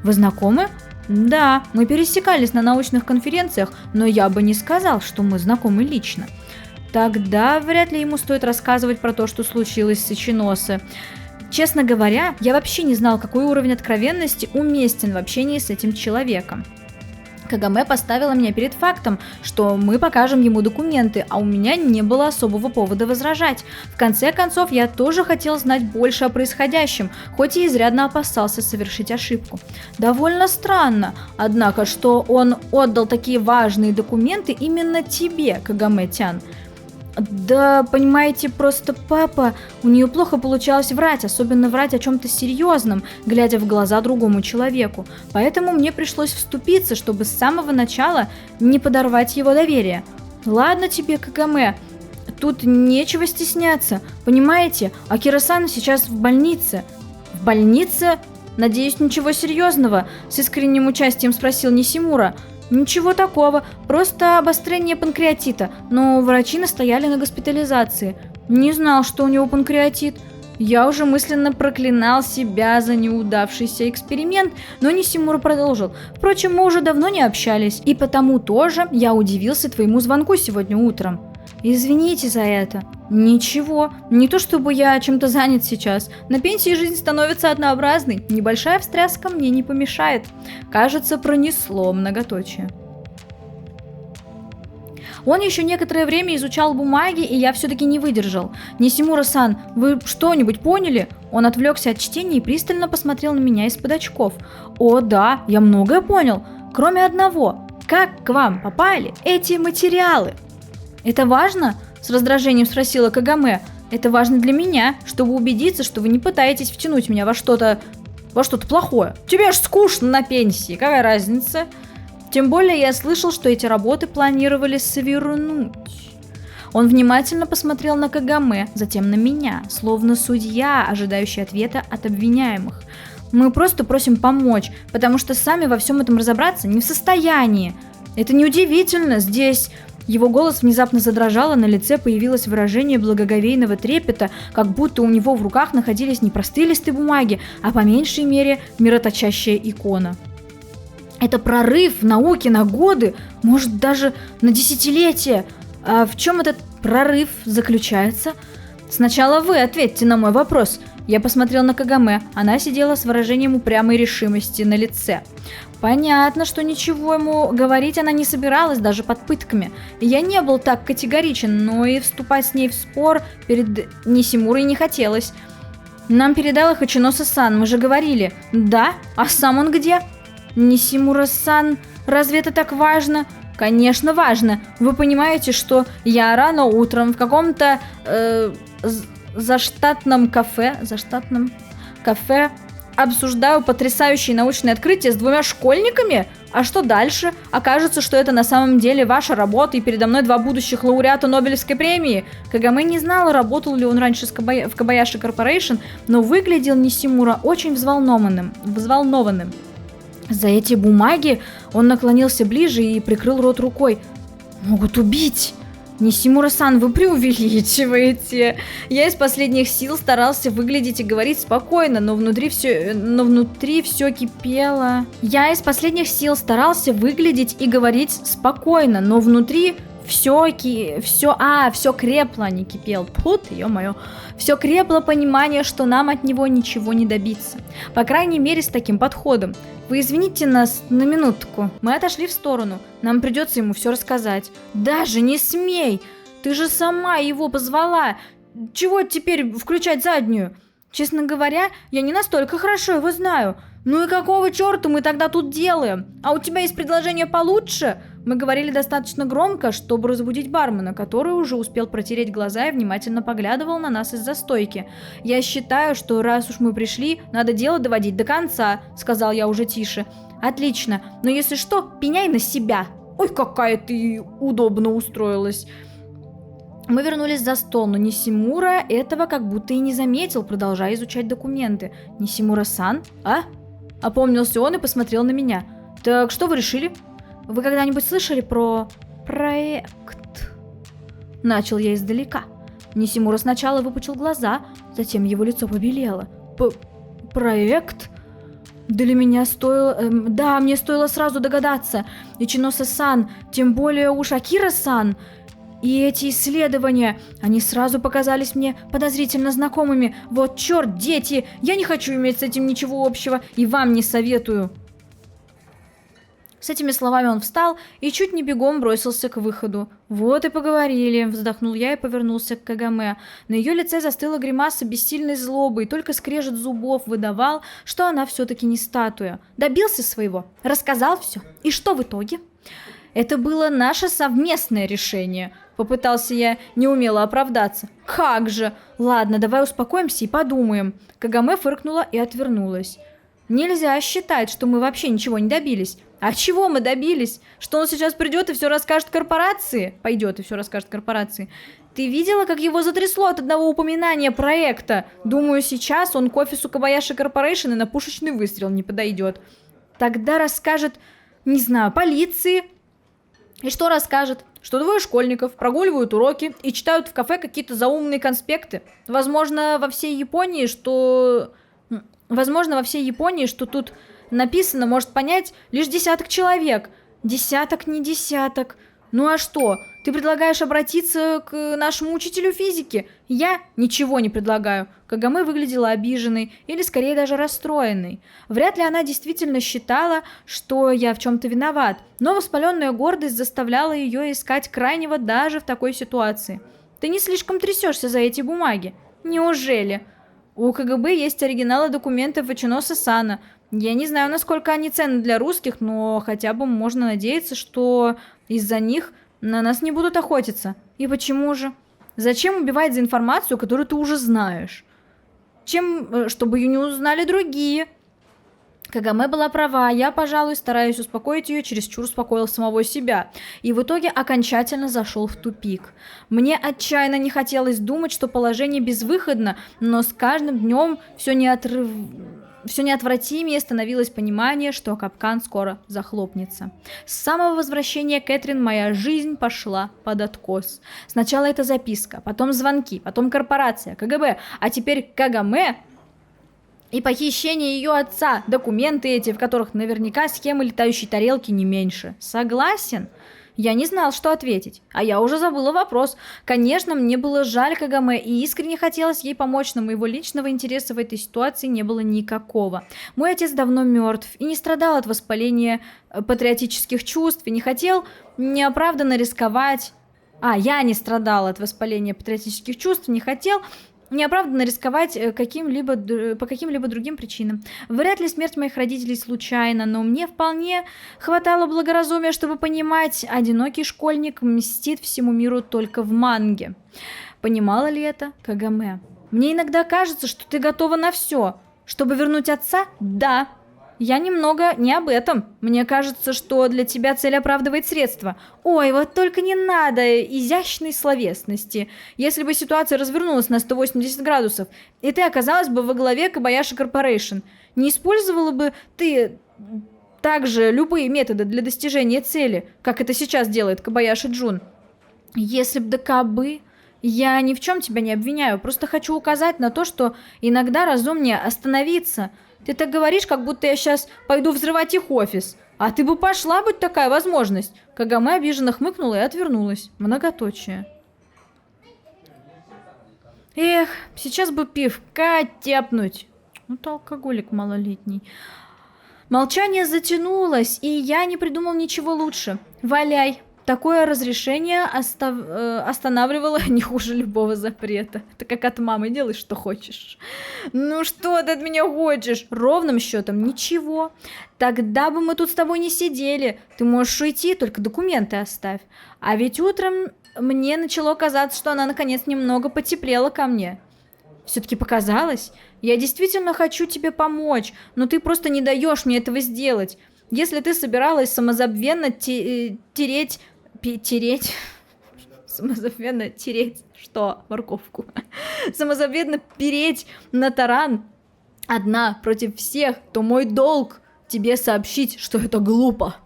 Вы знакомы?» «Да, мы пересекались на научных конференциях, но я бы не сказал, что мы знакомы лично». «Тогда вряд ли ему стоит рассказывать про то, что случилось с Ичиносе. Честно говоря, я вообще не знал, какой уровень откровенности уместен в общении с этим человеком». Кагаме поставила меня перед фактом, что мы покажем ему документы, а у меня не было особого повода возражать. В конце концов, я тоже хотел знать больше о происходящем, хоть и изрядно опасался совершить ошибку. Довольно странно, однако, что он отдал такие важные документы именно тебе, Кагаме-тян. Да, понимаете, просто папа, у нее плохо получалось врать, особенно врать о чем-то серьезном, глядя в глаза другому человеку. Поэтому мне пришлось вступиться, чтобы с самого начала не подорвать его доверие. Ладно тебе, Кагаме, тут нечего стесняться, понимаете, Акира-сан сейчас в больнице. В больнице? Надеюсь, ничего серьезного? С искренним участием спросил Нисимура. Ничего такого, просто обострение панкреатита, но врачи настояли на госпитализации. Не знал, что у него панкреатит. Я уже мысленно проклинал себя за неудавшийся эксперимент, но Нисимура продолжил. Впрочем, мы уже давно не общались, и потому тоже я удивился твоему звонку сегодня утром. Извините за это. Ничего, не то чтобы я чем-то занят сейчас. На пенсии жизнь становится однообразной. Небольшая встряска мне не помешает. Кажется, пронесло многоточие. Он еще некоторое время изучал бумаги, и я все-таки не выдержал. Нисимура-сан, вы что-нибудь поняли? Он отвлекся от чтения и пристально посмотрел на меня из-под очков. О, да, я многое понял. Кроме одного. Как к вам попали эти материалы? Это важно? С раздражением спросила Кагаме. Это важно для меня, чтобы убедиться, что вы не пытаетесь втянуть меня во что-то плохое. Тебе ж скучно на пенсии, какая разница? Тем более я слышал, что эти работы планировали свернуть. Он внимательно посмотрел на Кагаме, затем на меня, словно судья, ожидающий ответа от обвиняемых. Мы просто просим помочь, потому что сами во всем этом разобраться не в состоянии. Это неудивительно, здесь... Его голос внезапно задрожал, а на лице появилось выражение благоговейного трепета, как будто у него в руках находились не простые листы бумаги, а по меньшей мере мироточащая икона. Это прорыв в науке на годы, может даже на десятилетия. А в чем этот прорыв заключается? Сначала вы ответьте на мой вопрос. Я посмотрел на Кагаме, она сидела с выражением упрямой решимости на лице. Понятно, что ничего ему говорить она не собиралась, даже под пытками. Я не был так категоричен, но и вступать с ней в спор перед Нисимурой не хотелось. Нам передал их Ичиносе-сан, мы же говорили. Да? А сам он где? Нисимура-сан, разве это так важно? Конечно, важно. Вы понимаете, что я рано утром в каком-то заштатном кафе обсуждаю потрясающие научные открытия с двумя школьниками? А что дальше? Окажется, что это на самом деле ваша работа, и передо мной два будущих лауреата Нобелевской премии. Кагаме не знала, работал ли он раньше в Кобаяши Корпорейшн, но выглядел Нисимура очень взволнованным. За эти бумаги он наклонился ближе и прикрыл рот рукой. Могут убить. Нисимура-сан, вы преувеличиваете. Я из последних сил старался выглядеть и говорить спокойно, но внутри все кипело. Я из последних сил старался выглядеть и говорить спокойно, но внутри все крепло, а не кипел. Пут, ё-моё. Все крепло понимание, что нам от него ничего не добиться. По крайней мере, с таким подходом. Вы извините нас на минутку. Мы отошли в сторону. Нам придется ему все рассказать. Даже не смей! Ты же сама его позвала. Чего теперь включать заднюю? Честно говоря, я не настолько хорошо его знаю. Ну и какого черта мы тогда тут делаем? А у тебя есть предложение получше? Мы говорили достаточно громко, чтобы разбудить бармена, который уже успел протереть глаза и внимательно поглядывал на нас из-за стойки. «Я считаю, что раз уж мы пришли, надо дело доводить до конца», — сказал я уже тише. «Отлично, но если что, пеняй на себя». «Ой, какая ты удобно устроилась». Мы вернулись за стол, но Нисимура этого как будто и не заметил, продолжая изучать документы. «Нисимура-сан? А?» Опомнился он и посмотрел на меня. «Так что вы решили?» «Вы когда-нибудь слышали про проект?» Начал я издалека. Нисимура сначала выпучил глаза, затем его лицо побелело. «Проект?» Для меня стоило... да, мне стоило сразу догадаться. Ичиносе-сан, тем более уж Акира-сан. И эти исследования, они сразу показались мне подозрительно знакомыми. Вот черт, дети, я не хочу иметь с этим ничего общего и вам не советую. С этими словами он встал и чуть не бегом бросился к выходу. «Вот и поговорили», — вздохнул я и повернулся к Кагаме. На ее лице застыла гримаса бессильной злобы, и только скрежет зубов выдавал, что она все-таки не статуя. Добился своего, рассказал все. И что в итоге? «Это было наше совместное решение», — попытался я неумело оправдаться. «Как же! Ладно, давай успокоимся и подумаем». Кагаме фыркнула и отвернулась. «Нельзя считать, что мы вообще ничего не добились». «А чего мы добились? Что он сейчас придет и все расскажет корпорации?» «Пойдет и все расскажет корпорации». «Ты видела, как его затрясло от одного упоминания проекта? Думаю, сейчас он к офису Кобаяши Корпорейшн и на пушечный выстрел не подойдет». «Тогда расскажет, не знаю, полиции». «И что расскажет? Что двое школьников прогуливают уроки и читают в кафе какие-то заумные конспекты. Возможно, во всей Японии, что тут написано, может понять лишь десяток человек. Десяток, не десяток. Ну а что? Ты предлагаешь обратиться к нашему учителю физики? Я ничего не предлагаю». Кагаме выглядела обиженной или скорее даже расстроенной. Вряд ли она действительно считала, что я в чем-то виноват, но воспаленная гордость заставляла ее искать крайнего даже в такой ситуации. «Ты не слишком трясешься за эти бумаги?» «Неужели?» «У КГБ есть оригиналы документов Ичиносе-сана. Я не знаю, насколько они ценны для русских, но хотя бы можно надеяться, что из-за них на нас не будут охотиться». «И почему же?» «Зачем убивать за информацию, которую ты уже знаешь?» «Чтобы ее не узнали другие». Кагаме была права, я, пожалуй, стараясь успокоить ее, чересчур успокоил самого себя, и в итоге окончательно зашел в тупик. Мне отчаянно не хотелось думать, что положение безвыходно, но с каждым днем все неотвратимее становилось понимание, что капкан скоро захлопнется. С самого возвращения Кэтрин моя жизнь пошла под откос. Сначала эта записка, потом звонки, потом корпорация, КГБ, а теперь Кагаме и похищение ее отца, документы эти, в которых наверняка схемы летающей тарелки не меньше. Согласен? Я не знал, что ответить, а я уже забыла вопрос. Конечно, мне было жаль Кагаме, и искренне хотелось ей помочь, но моего личного интереса в этой ситуации не было никакого. Мой отец давно мертв и не страдал от воспаления патриотических чувств, и не хотел неоправданно рисковать. Я не страдал от воспаления патриотических чувств, не хотел неоправданно рисковать по каким-либо другим причинам. Вряд ли смерть моих родителей случайна, но мне вполне хватало благоразумия, чтобы понимать, одинокий школьник мстит всему миру только в манге. Понимала ли это Кагаме? «Мне иногда кажется, что ты готова на все. Чтобы вернуть отца? Да. Я немного не об этом. Мне кажется, что для тебя цель оправдывает средства. Ой, вот только не надо изящной словесности. Если бы ситуация развернулась на 180 градусов, и ты оказалась бы во главе Кобаяши Корпорейшн, не использовала бы ты также любые методы для достижения цели, как это сейчас делает Кобаяши Джун. Если б да кабы, я ни в чем тебя не обвиняю, просто хочу указать на то, что иногда разумнее остановиться. Ты так говоришь, как будто я сейчас пойду взрывать их офис. А ты бы пошла, будь такая возможность. Кагаме обиженно хмыкнула и отвернулась. Многоточие. Эх, сейчас бы пивка тяпнуть. Ну, ты алкоголик малолетний. Молчание затянулось, и я не придумал ничего лучше. Валяй. Такое разрешение останавливало не хуже любого запрета. Это как от мамы, делай, что хочешь. Ну что ты от меня хочешь? Ровным счетом ничего. Тогда бы мы тут с тобой не сидели. Ты можешь уйти, только документы оставь. А ведь утром мне начало казаться, что она наконец немного потеплела ко мне. Все-таки показалось? Я действительно хочу тебе помочь, но ты просто не даешь мне этого сделать. Если ты собиралась самозабвенно тереть... Самозабвенно тереть... Что? Морковку. Самозабвенно переть на таран одна против всех, то мой долг тебе сообщить, что это глупо.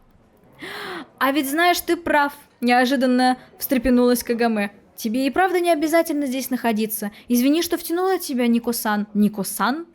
А ведь знаешь, ты прав. Неожиданно встрепенулась Кагаме. Тебе и правда не обязательно здесь находиться. Извини, что втянула тебя, Нико-сан. Нико-сан?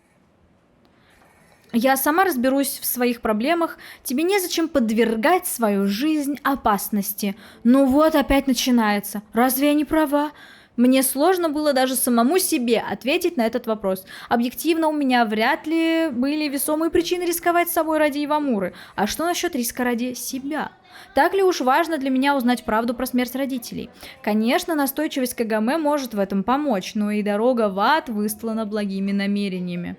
Я сама разберусь в своих проблемах. Тебе незачем подвергать свою жизнь опасности. Ну вот опять начинается. Разве я не права? Мне сложно было даже самому себе ответить на этот вопрос. Объективно, у меня вряд ли были весомые причины рисковать собой ради Ивамуры. А что насчет риска ради себя? Так ли уж важно для меня узнать правду про смерть родителей? Конечно, настойчивость Кагаме может в этом помочь, но и дорога в ад выстлана благими намерениями.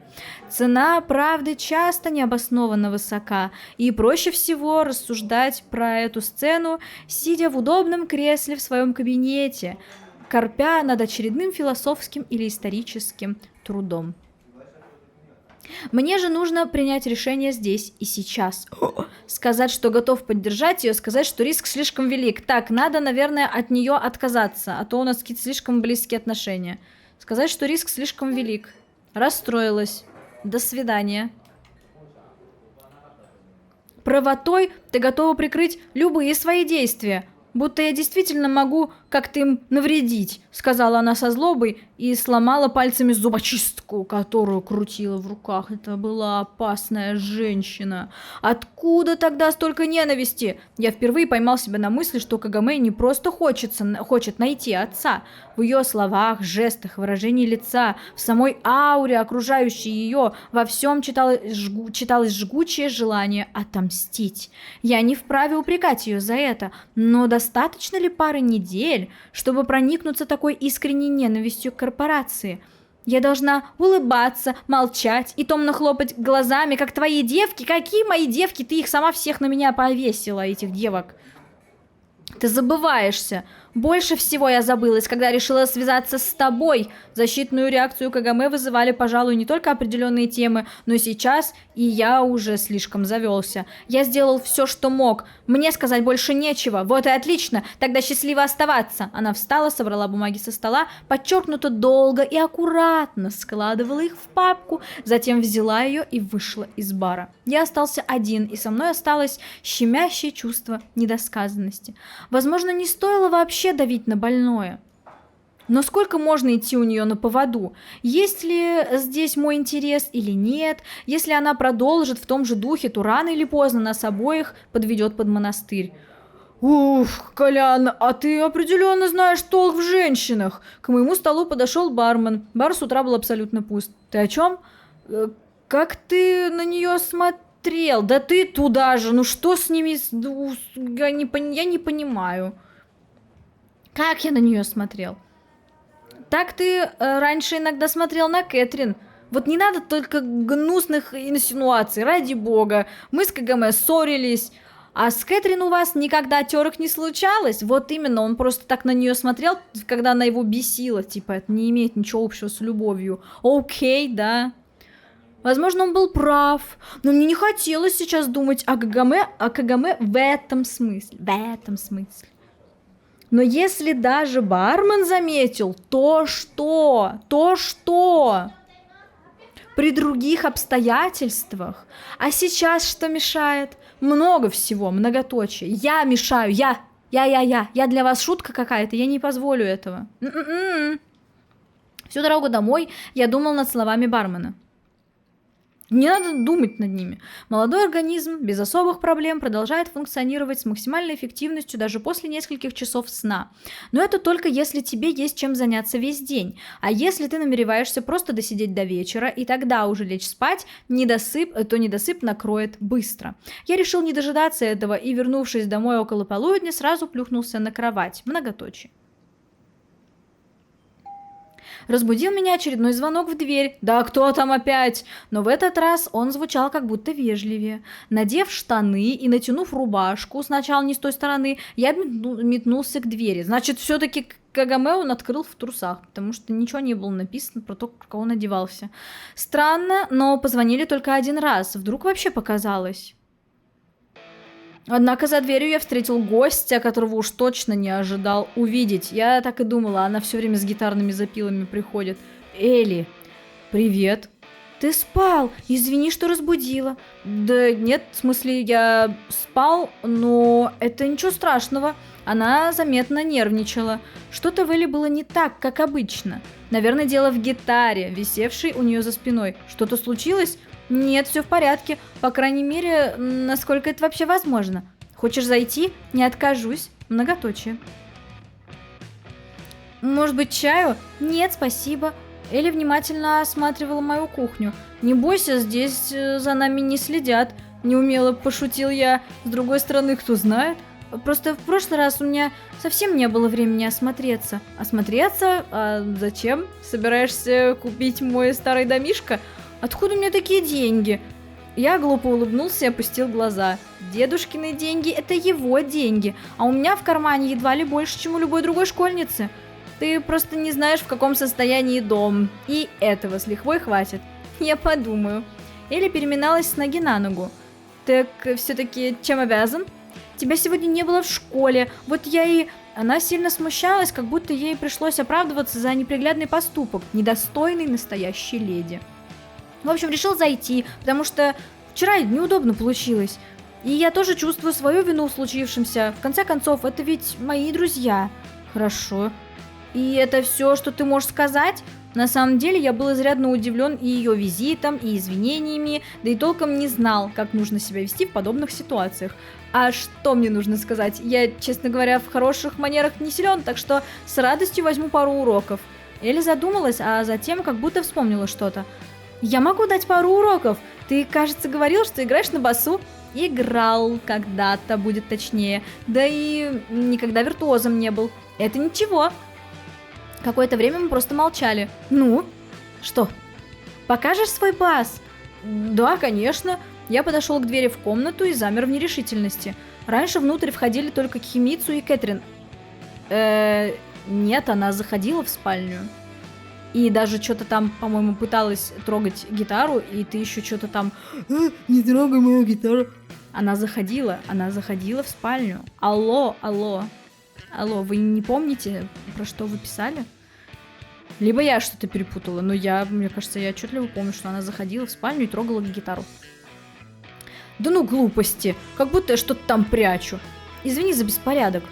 Цена правды часто необоснованно высока, и проще всего рассуждать про эту сцену, сидя в удобном кресле в своем кабинете, корпя над очередным философским или историческим трудом. Мне же нужно принять решение здесь и сейчас. Сказать, что готов поддержать ее, сказать, что риск слишком велик. Так, надо, наверное, от нее отказаться, а то у нас какие-то слишком близкие отношения. Сказать, что риск слишком велик. Расстроилась. До свидания. Правотой ты готова прикрыть любые свои действия. Будто я действительно могу как-то им навредить, сказала она со злобой и сломала пальцами зубочистку, которую крутила в руках. Это была опасная женщина. Откуда тогда столько ненависти? Я впервые поймал себя на мысли, что Кагаме не просто хочет найти отца. В ее словах, жестах, выражении лица, в самой ауре, окружающей ее, во всем читалось жгучее желание отомстить. Я не вправе упрекать ее за это, но достаточно ли пары недель, чтобы проникнуться такой искренней ненавистью к корпорации? Я должна улыбаться, молчать и томно хлопать глазами, как твои девки. Какие мои девки? Ты их сама всех на меня повесила, этих девок. Ты забываешься. Больше всего я забылась, когда решила связаться с тобой. Защитную реакцию Кагаме вызывали, пожалуй, не только определенные темы, но сейчас и я уже слишком завелся. Я сделал все, что мог. Мне сказать больше нечего. Вот и отлично. Тогда счастливо оставаться. Она встала, собрала бумаги со стола, подчеркнуто долго и аккуратно складывала их в папку, затем взяла ее и вышла из бара. Я остался один, и со мной осталось щемящее чувство недосказанности. Возможно, не стоило вообще давить на больное. Но сколько можно идти у нее на поводу? Есть ли здесь мой интерес или нет? Если она продолжит в том же духе, то рано или поздно нас обоих подведет под монастырь. Ух, Колян, а ты определенно знаешь толк в женщинах. К моему столу подошел бармен. Бар с утра был абсолютно пуст. Ты о чем? Как ты на нее смотрел? Да ты туда же. Ну что с ними? Я не понимаю. Как я на нее смотрел? Так ты раньше иногда смотрел на Кэтрин. Вот не надо только гнусных инсинуаций, ради бога. Мы с Кагаме ссорились, а с Кэтрин у вас никогда терок не случалось. Вот именно, он просто так на нее смотрел, когда она его бесила. Типа, это не имеет ничего общего с любовью. Окей, да. Возможно, он был прав, но мне не хотелось сейчас думать о Кагаме в этом смысле. В этом смысле. Но если даже бармен заметил, то что? То что? при других обстоятельствах. А сейчас что мешает? Много всего, многоточие. Я мешаю, я для вас шутка какая-то, я не позволю этого. Всю дорогу домой я думал над словами бармена. Не надо думать над ними. Молодой организм без особых проблем продолжает функционировать с максимальной эффективностью даже после нескольких часов сна. Но это только если тебе есть чем заняться весь день. А если ты намереваешься просто досидеть до вечера и тогда уже лечь спать, то недосып накроет быстро. Я решил не дожидаться этого и, вернувшись домой около полудня, сразу плюхнулся на кровать. Многоточие. Разбудил меня очередной звонок в дверь. Да кто там опять? Но в этот раз он звучал как будто вежливее. Надев штаны и натянув рубашку, сначала не с той стороны, я метнулся к двери. Значит, все-таки Кагаме он открыл в трусах, потому что ничего не было написано про то, про кого он одевался. Странно, но позвонили только один раз. Вдруг вообще показалось? Однако за дверью я встретил гостя, которого уж точно не ожидал увидеть. Я так и думала, она все время с гитарными запилами приходит. Элли, привет. Ты спал? Извини, что разбудила. Да нет, в смысле, я спал, но это ничего страшного. Она заметно нервничала. Что-то в Элли было не так, как обычно. Наверное, дело в гитаре, висевшей у нее за спиной. Что-то случилось? Нет, все в порядке. По крайней мере, насколько это вообще возможно. Хочешь зайти? Не откажусь. Многоточие. Может быть, чаю? Нет, спасибо. Элли внимательно осматривала мою кухню. Не бойся, здесь за нами не следят. Неумело пошутил я. С другой стороны, кто знает? Просто в прошлый раз у меня совсем не было времени осмотреться. Осмотреться? А зачем? Собираешься купить мой старый домишко? Откуда у меня такие деньги? Я глупо улыбнулся и опустил глаза. Дедушкины деньги – это его деньги, а у меня в кармане едва ли больше, чем у любой другой школьницы. Ты просто не знаешь, в каком состоянии дом. И этого с лихвой хватит. Я подумаю. Элли переминалась с ноги на ногу. Так все-таки чем обязан? Тебя сегодня не было в школе. Вот я и... Она сильно смущалась, как будто ей пришлось оправдываться за неприглядный поступок, недостойный настоящей леди. В общем, решил зайти, потому что вчера неудобно получилось. И я тоже чувствую свою вину в случившемся. В конце концов, это ведь мои друзья. Хорошо. И это все, что ты можешь сказать? На самом деле, я был изрядно удивлен и ее визитом, и извинениями, да и толком не знал, как нужно себя вести в подобных ситуациях. А что мне нужно сказать? Я, честно говоря, в хороших манерах не силен, так что с радостью возьму пару уроков. Элли задумалась, а затем как будто вспомнила что-то. Я могу дать пару уроков. Ты, кажется, говорил, что играешь на басу. Играл когда-то, будет точнее. Да и никогда виртуозом не был. Это ничего. Какое-то время мы просто молчали. Ну? Что? Покажешь свой бас? Да, конечно. Я подошел к двери в комнату и замер в нерешительности. Раньше внутрь входили только Химицу и Кэтрин. Нет, она заходила в спальню. И даже что-то там, по-моему, пыталась трогать гитару, и ты еще что-то там... не трогай мою гитару. Она заходила в спальню. Алло, вы не помните, про что вы писали? Либо я что-то перепутала, но мне кажется, я отчетливо помню, что она заходила в спальню и трогала гитару. Да ну глупости, как будто я что-то там прячу. Извини за беспорядок.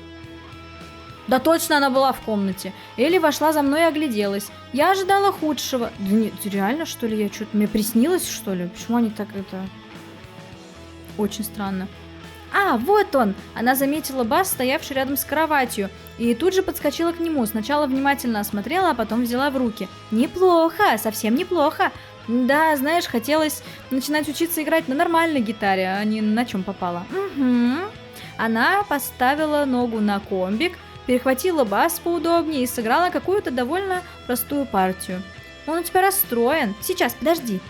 Да точно, она была в комнате. Элли вошла за мной и огляделась. Я ожидала худшего. Да нет, реально, что ли? Я что-то... Мне приснилось, что ли? Почему они так это... Очень странно. А, вот он! Она заметила бас, стоявший рядом с кроватью, и тут же подскочила к нему. Сначала внимательно осмотрела, а потом взяла в руки. Неплохо, совсем неплохо. Да, знаешь, хотелось начинать учиться играть на нормальной гитаре, а не на чем попало. Угу. Она поставила ногу на комбик, перехватила бас поудобнее и сыграла какую-то довольно простую партию. Он у тебя расстроен. Сейчас, подожди.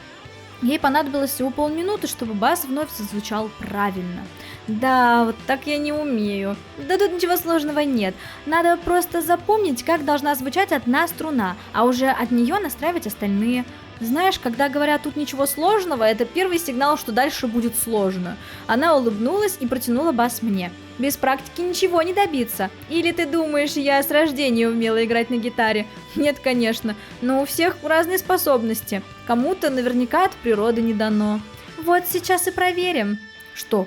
Ей понадобилось всего полминуты, чтобы бас вновь зазвучал правильно. Да, вот так я не умею. Да тут ничего сложного нет. Надо просто запомнить, как должна звучать одна струна, а уже от нее настраивать остальные. Знаешь, когда говорят «тут ничего сложного», это первый сигнал, что дальше будет сложно. Она улыбнулась и протянула бас мне. Без практики ничего не добиться. Или ты думаешь, я с рождения умела играть на гитаре? Нет, конечно, но у всех разные способности. Кому-то наверняка от природы не дано. Вот сейчас и проверим. Что?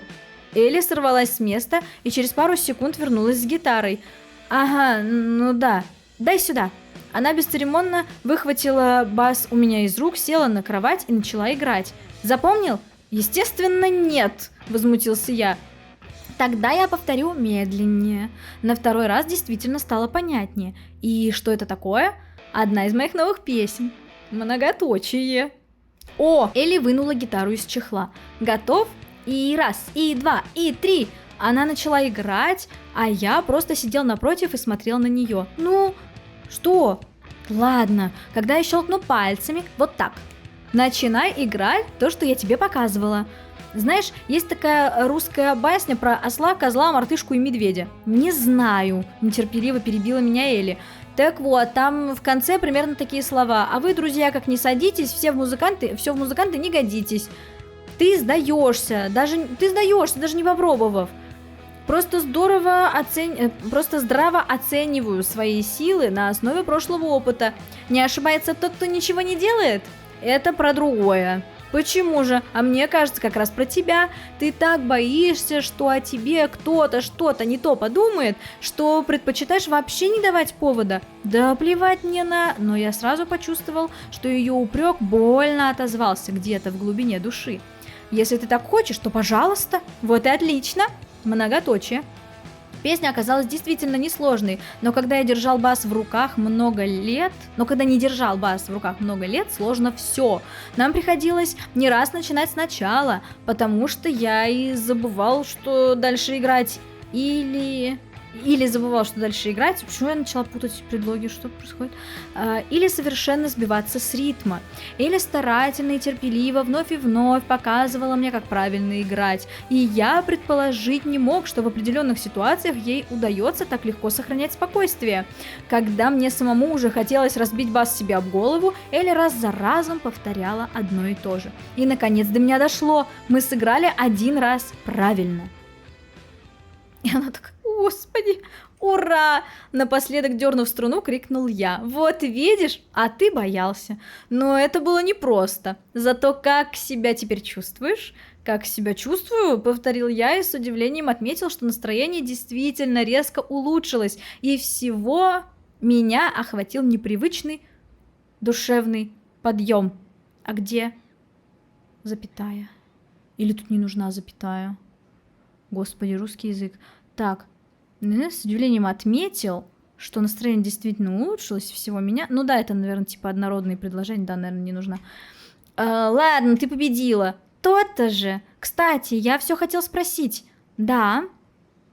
Элли сорвалась с места и через пару секунд вернулась с гитарой. Ага, ну да. Дай сюда. Она бесцеремонно выхватила бас у меня из рук, села на кровать и начала играть. Запомнил? Естественно, нет, возмутился я. Тогда я повторю медленнее. На второй раз действительно стало понятнее. И что это такое? Одна из моих новых песен. Многоточие. О, Элли вынула гитару из чехла. Готов? И раз, и два, и три. Она начала играть, а я просто сидел напротив и смотрел на нее. Ну, что? Ладно, когда я щелкну пальцами, вот так. Начинай играть то, что я тебе показывала. Знаешь, есть такая русская басня про осла, козла, мартышку и медведя. Не знаю, нетерпеливо перебила меня Элли. Так вот, там в конце примерно такие слова. А вы, друзья, как не садитесь, все в музыканты не годитесь. Ты сдаешься, даже не попробовав. Просто здраво оцениваю свои силы на основе прошлого опыта. Не ошибается тот, кто ничего не делает? Это про другое. Почему же? А мне кажется, как раз про тебя. Ты так боишься, что о тебе кто-то что-то не то подумает, что предпочитаешь вообще не давать повода. Да плевать мне на... Но я сразу почувствовал, что ее упрек больно отозвался где-то в глубине души. Если ты так хочешь, то пожалуйста. Вот и отлично. Многоточие. Песня оказалась действительно несложной, но когда я держал бас в руках много лет, сложно все. Нам приходилось не раз начинать сначала, потому что я и забывал, что дальше играть, или забывал, что дальше играть. Почему я начала путать предлоги, что происходит? Или совершенно сбиваться с ритма. Или старательно и терпеливо вновь и вновь показывала мне, как правильно играть. И я предположить не мог, что в определенных ситуациях ей удается так легко сохранять спокойствие. Когда мне самому уже хотелось разбить бас себе об голову, Элли раз за разом повторяла одно и то же. И наконец до меня дошло. Мы сыграли один раз правильно. И она такая: «Господи, ура!» Напоследок, дернув струну, крикнул я. «Вот видишь, а ты боялся». Но это было непросто. Зато как себя теперь чувствуешь? «Как себя чувствую?» — повторил я и с удивлением отметил, что настроение действительно резко улучшилось, и всего меня охватил непривычный душевный подъем. А где запятая? Или тут не нужна запятая? Господи, русский язык. Так, с удивлением отметил, что настроение действительно улучшилось, всего меня. Ну да, это, наверное, типа однородные предложения, да, наверное, не нужно. Ладно, ты победила. То-то же. Кстати, я все хотел спросить. Да,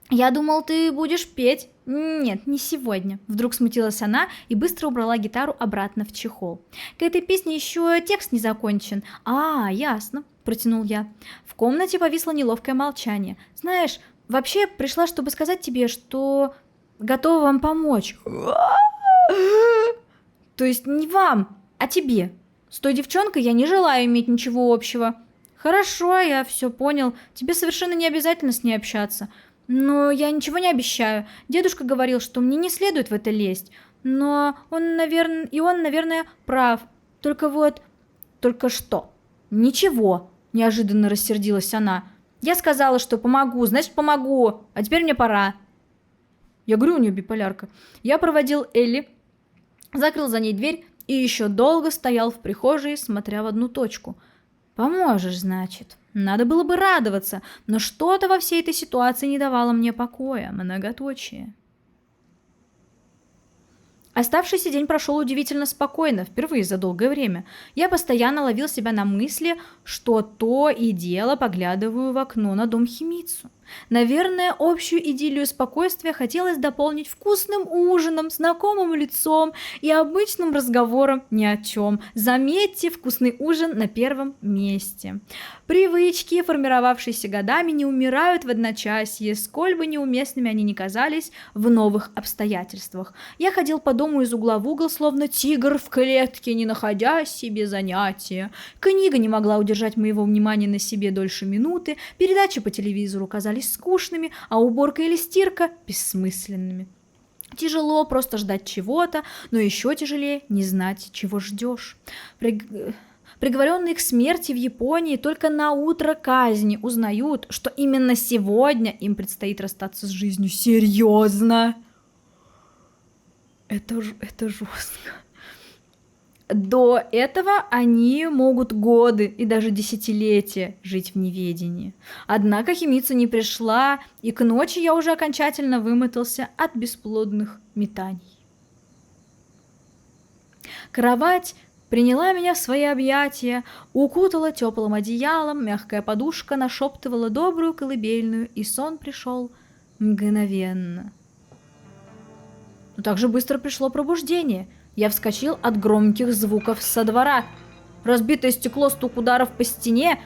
я думал, ты будешь петь. Нет, не сегодня. Вдруг смутилась она и быстро убрала гитару обратно в чехол. К этой песне еще текст не закончен. А, ясно, протянул я. В комнате повисло неловкое молчание. Знаешь, вообще пришла, чтобы сказать тебе, что готова вам помочь. То есть не вам, а тебе. С той девчонкой я не желаю иметь ничего общего. Хорошо, я все понял. Тебе совершенно не обязательно с ней общаться. Но я ничего не обещаю. Дедушка говорил, что мне не следует в это лезть. Но он, наверное, прав. Только что? Ничего, неожиданно рассердилась она. Я сказала, что помогу, значит помогу. А теперь мне пора. Я говорю, у нее биполярка. Я проводил Элли, закрыл за ней дверь и еще долго стоял в прихожей, смотря в одну точку. Поможешь, значит. Надо было бы радоваться, но что-то во всей этой ситуации не давало мне покоя. Многоточие. Оставшийся день прошел удивительно спокойно, впервые за долгое время. Я постоянно ловил себя на мысли, что то и дело поглядываю в окно на дом Химицу. Наверное, общую идиллию спокойствия хотелось дополнить вкусным ужином, знакомым лицом и обычным разговором ни о чем. Заметьте, вкусный ужин на первом месте. Привычки, формировавшиеся годами, не умирают в одночасье, сколь бы неуместными они ни казались в новых обстоятельствах. Я ходил по дому из угла в угол, словно тигр в клетке, не находя себе занятия. Книга не могла удержать моего внимания на себе дольше минуты, передачи по телевизору казались скучными, а уборка или стирка бессмысленными. Тяжело просто ждать чего-то, но еще тяжелее не знать, чего ждешь. Приговоренные к смерти в Японии только на утро казни узнают, что именно сегодня им предстоит расстаться с жизнью. Серьезно? Это жестко. До этого они могут годы и даже десятилетия жить в неведении. Однако Химицу не пришла, и к ночи я уже окончательно вымотался от бесплодных метаний. Кровать приняла меня в свои объятия, укутала теплым одеялом, мягкая подушка нашептывала добрую колыбельную, и сон пришел мгновенно. Но также быстро пришло пробуждение. Я вскочил от громких звуков со двора. Разбитое стекло, стук ударов по стене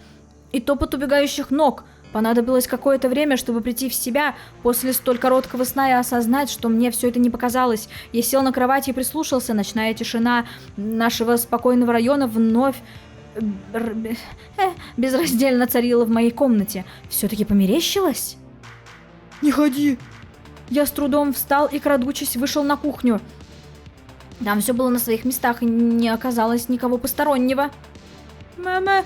и топот убегающих ног. Понадобилось какое-то время, чтобы прийти в себя после столь короткого сна и осознать, что мне все это не показалось. Я сел на кровати и прислушался. Ночная тишина нашего спокойного района вновь безраздельно царила в моей комнате. Все-таки померещилось? «Не ходи!» Я с трудом встал и, крадучись, вышел на кухню. Там все было на своих местах, и не оказалось никого постороннего. «Мама!»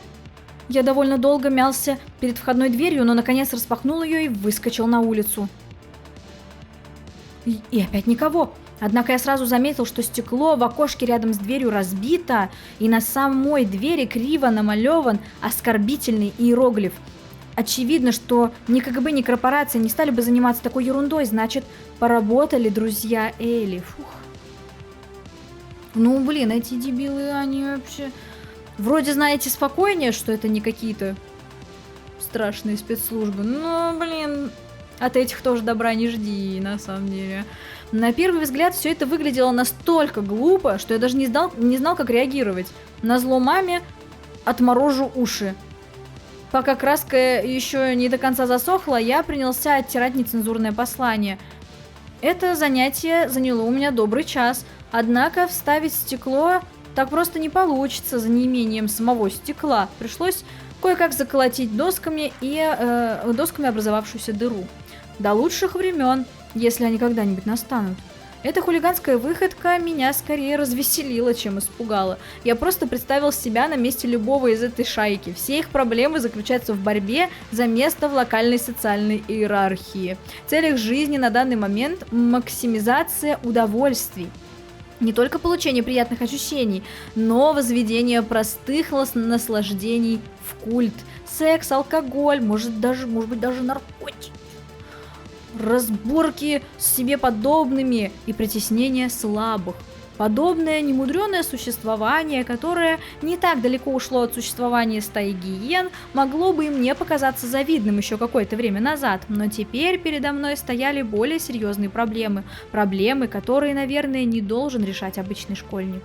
Я довольно долго мялся перед входной дверью, но наконец распахнул ее и выскочил на улицу. И опять никого. Однако я сразу заметил, что стекло в окошке рядом с дверью разбито, и на самой двери криво намалеван оскорбительный иероглиф. Очевидно, что ни КГБ, ни корпорация не стали бы заниматься такой ерундой, значит, поработали друзья Элли. Фух. Ну, блин, эти дебилы, они вообще... Вроде, знаете, спокойнее, что это не какие-то страшные спецслужбы. Но, блин, от этих тоже добра не жди, на самом деле. На первый взгляд все это выглядело настолько глупо, что я даже не знал, как реагировать. Назло маме отморожу уши. Пока краска еще не до конца засохла, я принялся оттирать нецензурное послание. Это занятие заняло у меня добрый час. Однако вставить стекло так просто не получится за неимением самого стекла. Пришлось кое-как заколотить досками образовавшуюся дыру. До лучших времен, если они когда-нибудь настанут. Эта хулиганская выходка меня скорее развеселила, чем испугала. Я просто представил себя на месте любого из этой шайки. Все их проблемы заключаются в борьбе за место в локальной социальной иерархии. Цель их жизни на данный момент – максимизация удовольствий. Не только получение приятных ощущений, но возведение простых наслаждений в культ. Секс, алкоголь, может быть даже наркотики. Разборки с себе подобными и притеснение слабых. Подобное немудреное существование, которое не так далеко ушло от существования стаи гиен, могло бы и мне показаться завидным еще какое-то время назад, но теперь передо мной стояли более серьезные проблемы. Проблемы, которые, наверное, не должен решать обычный школьник.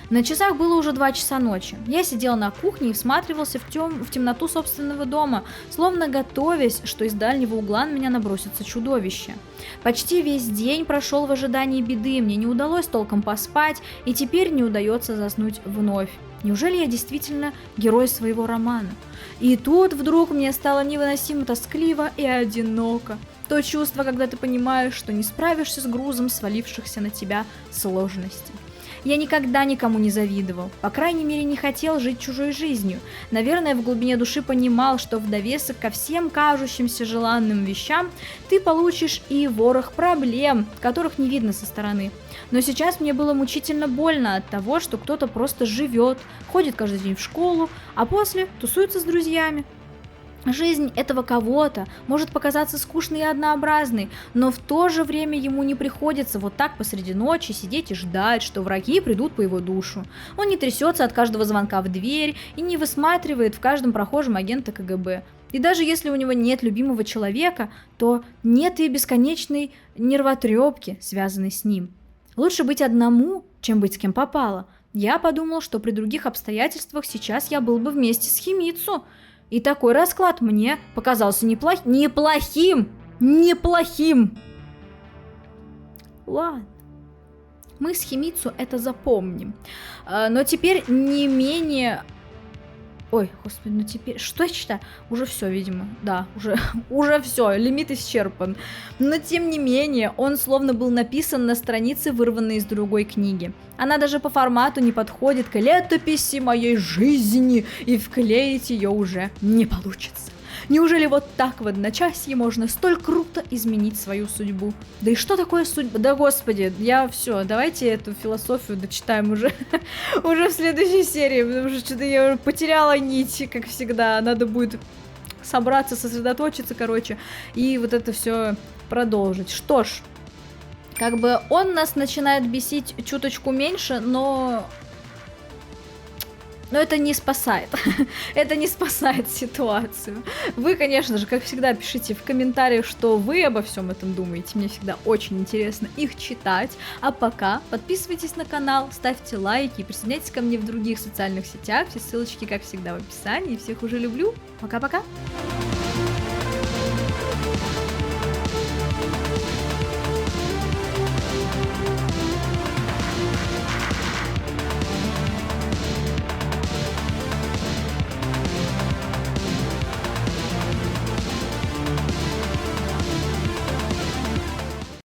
На часах было уже 2 часа ночи. Я сидел на кухне и всматривался в темноту собственного дома, словно готовясь, что из дальнего угла на меня набросится чудовище. Почти весь день прошел в ожидании беды, мне не удалось толком поспать, и теперь не удается заснуть вновь. Неужели я действительно герой своего романа? И тут вдруг мне стало невыносимо тоскливо и одиноко. То чувство, когда ты понимаешь, что не справишься с грузом свалившихся на тебя сложностей. Я никогда никому не завидовал, по крайней мере не хотел жить чужой жизнью. Наверное, в глубине души понимал, что в довесок ко всем кажущимся желанным вещам ты получишь и ворох проблем, которых не видно со стороны. Но сейчас мне было мучительно больно от того, что кто-то просто живет, ходит каждый день в школу, а после тусуется с друзьями. Жизнь этого кого-то может показаться скучной и однообразной, но в то же время ему не приходится вот так посреди ночи сидеть и ждать, что враги придут по его душу. Он не трясется от каждого звонка в дверь и не высматривает в каждом прохожем агента КГБ. И даже если у него нет любимого человека, то нет и бесконечной нервотрепки, связанной с ним. Лучше быть одному, чем быть с кем попало. Я подумал, что при других обстоятельствах сейчас я был бы вместе с Химицу. И такой расклад мне показался неплохим. Ладно, мы с Химицу это запомним. Но теперь не менее Ой, господи, ну теперь... Что я читаю? Уже все, видимо. Да, уже все, лимит исчерпан. Но тем не менее, он словно был написан на странице, вырванной из другой книги. Она даже по формату не подходит к летописи моей жизни, и вклеить ее уже не получится. Неужели вот так в одночасье можно столь круто изменить свою судьбу? Да и что такое судьба? Да господи, я все, давайте эту философию дочитаем уже, уже в следующей серии, потому что что-то я уже потеряла нить, как всегда. Надо будет собраться, сосредоточиться, короче, и вот это все продолжить. Что ж, как бы он нас начинает бесить чуточку меньше, но это не спасает. Это не спасает ситуацию. Вы, конечно же, как всегда, пишите в комментариях, что вы обо всем этом думаете. Мне всегда очень интересно их читать. А пока подписывайтесь на канал, ставьте лайки, присоединяйтесь ко мне в других социальных сетях. Все ссылочки, как всегда, в описании. Всех уже люблю. Пока-пока.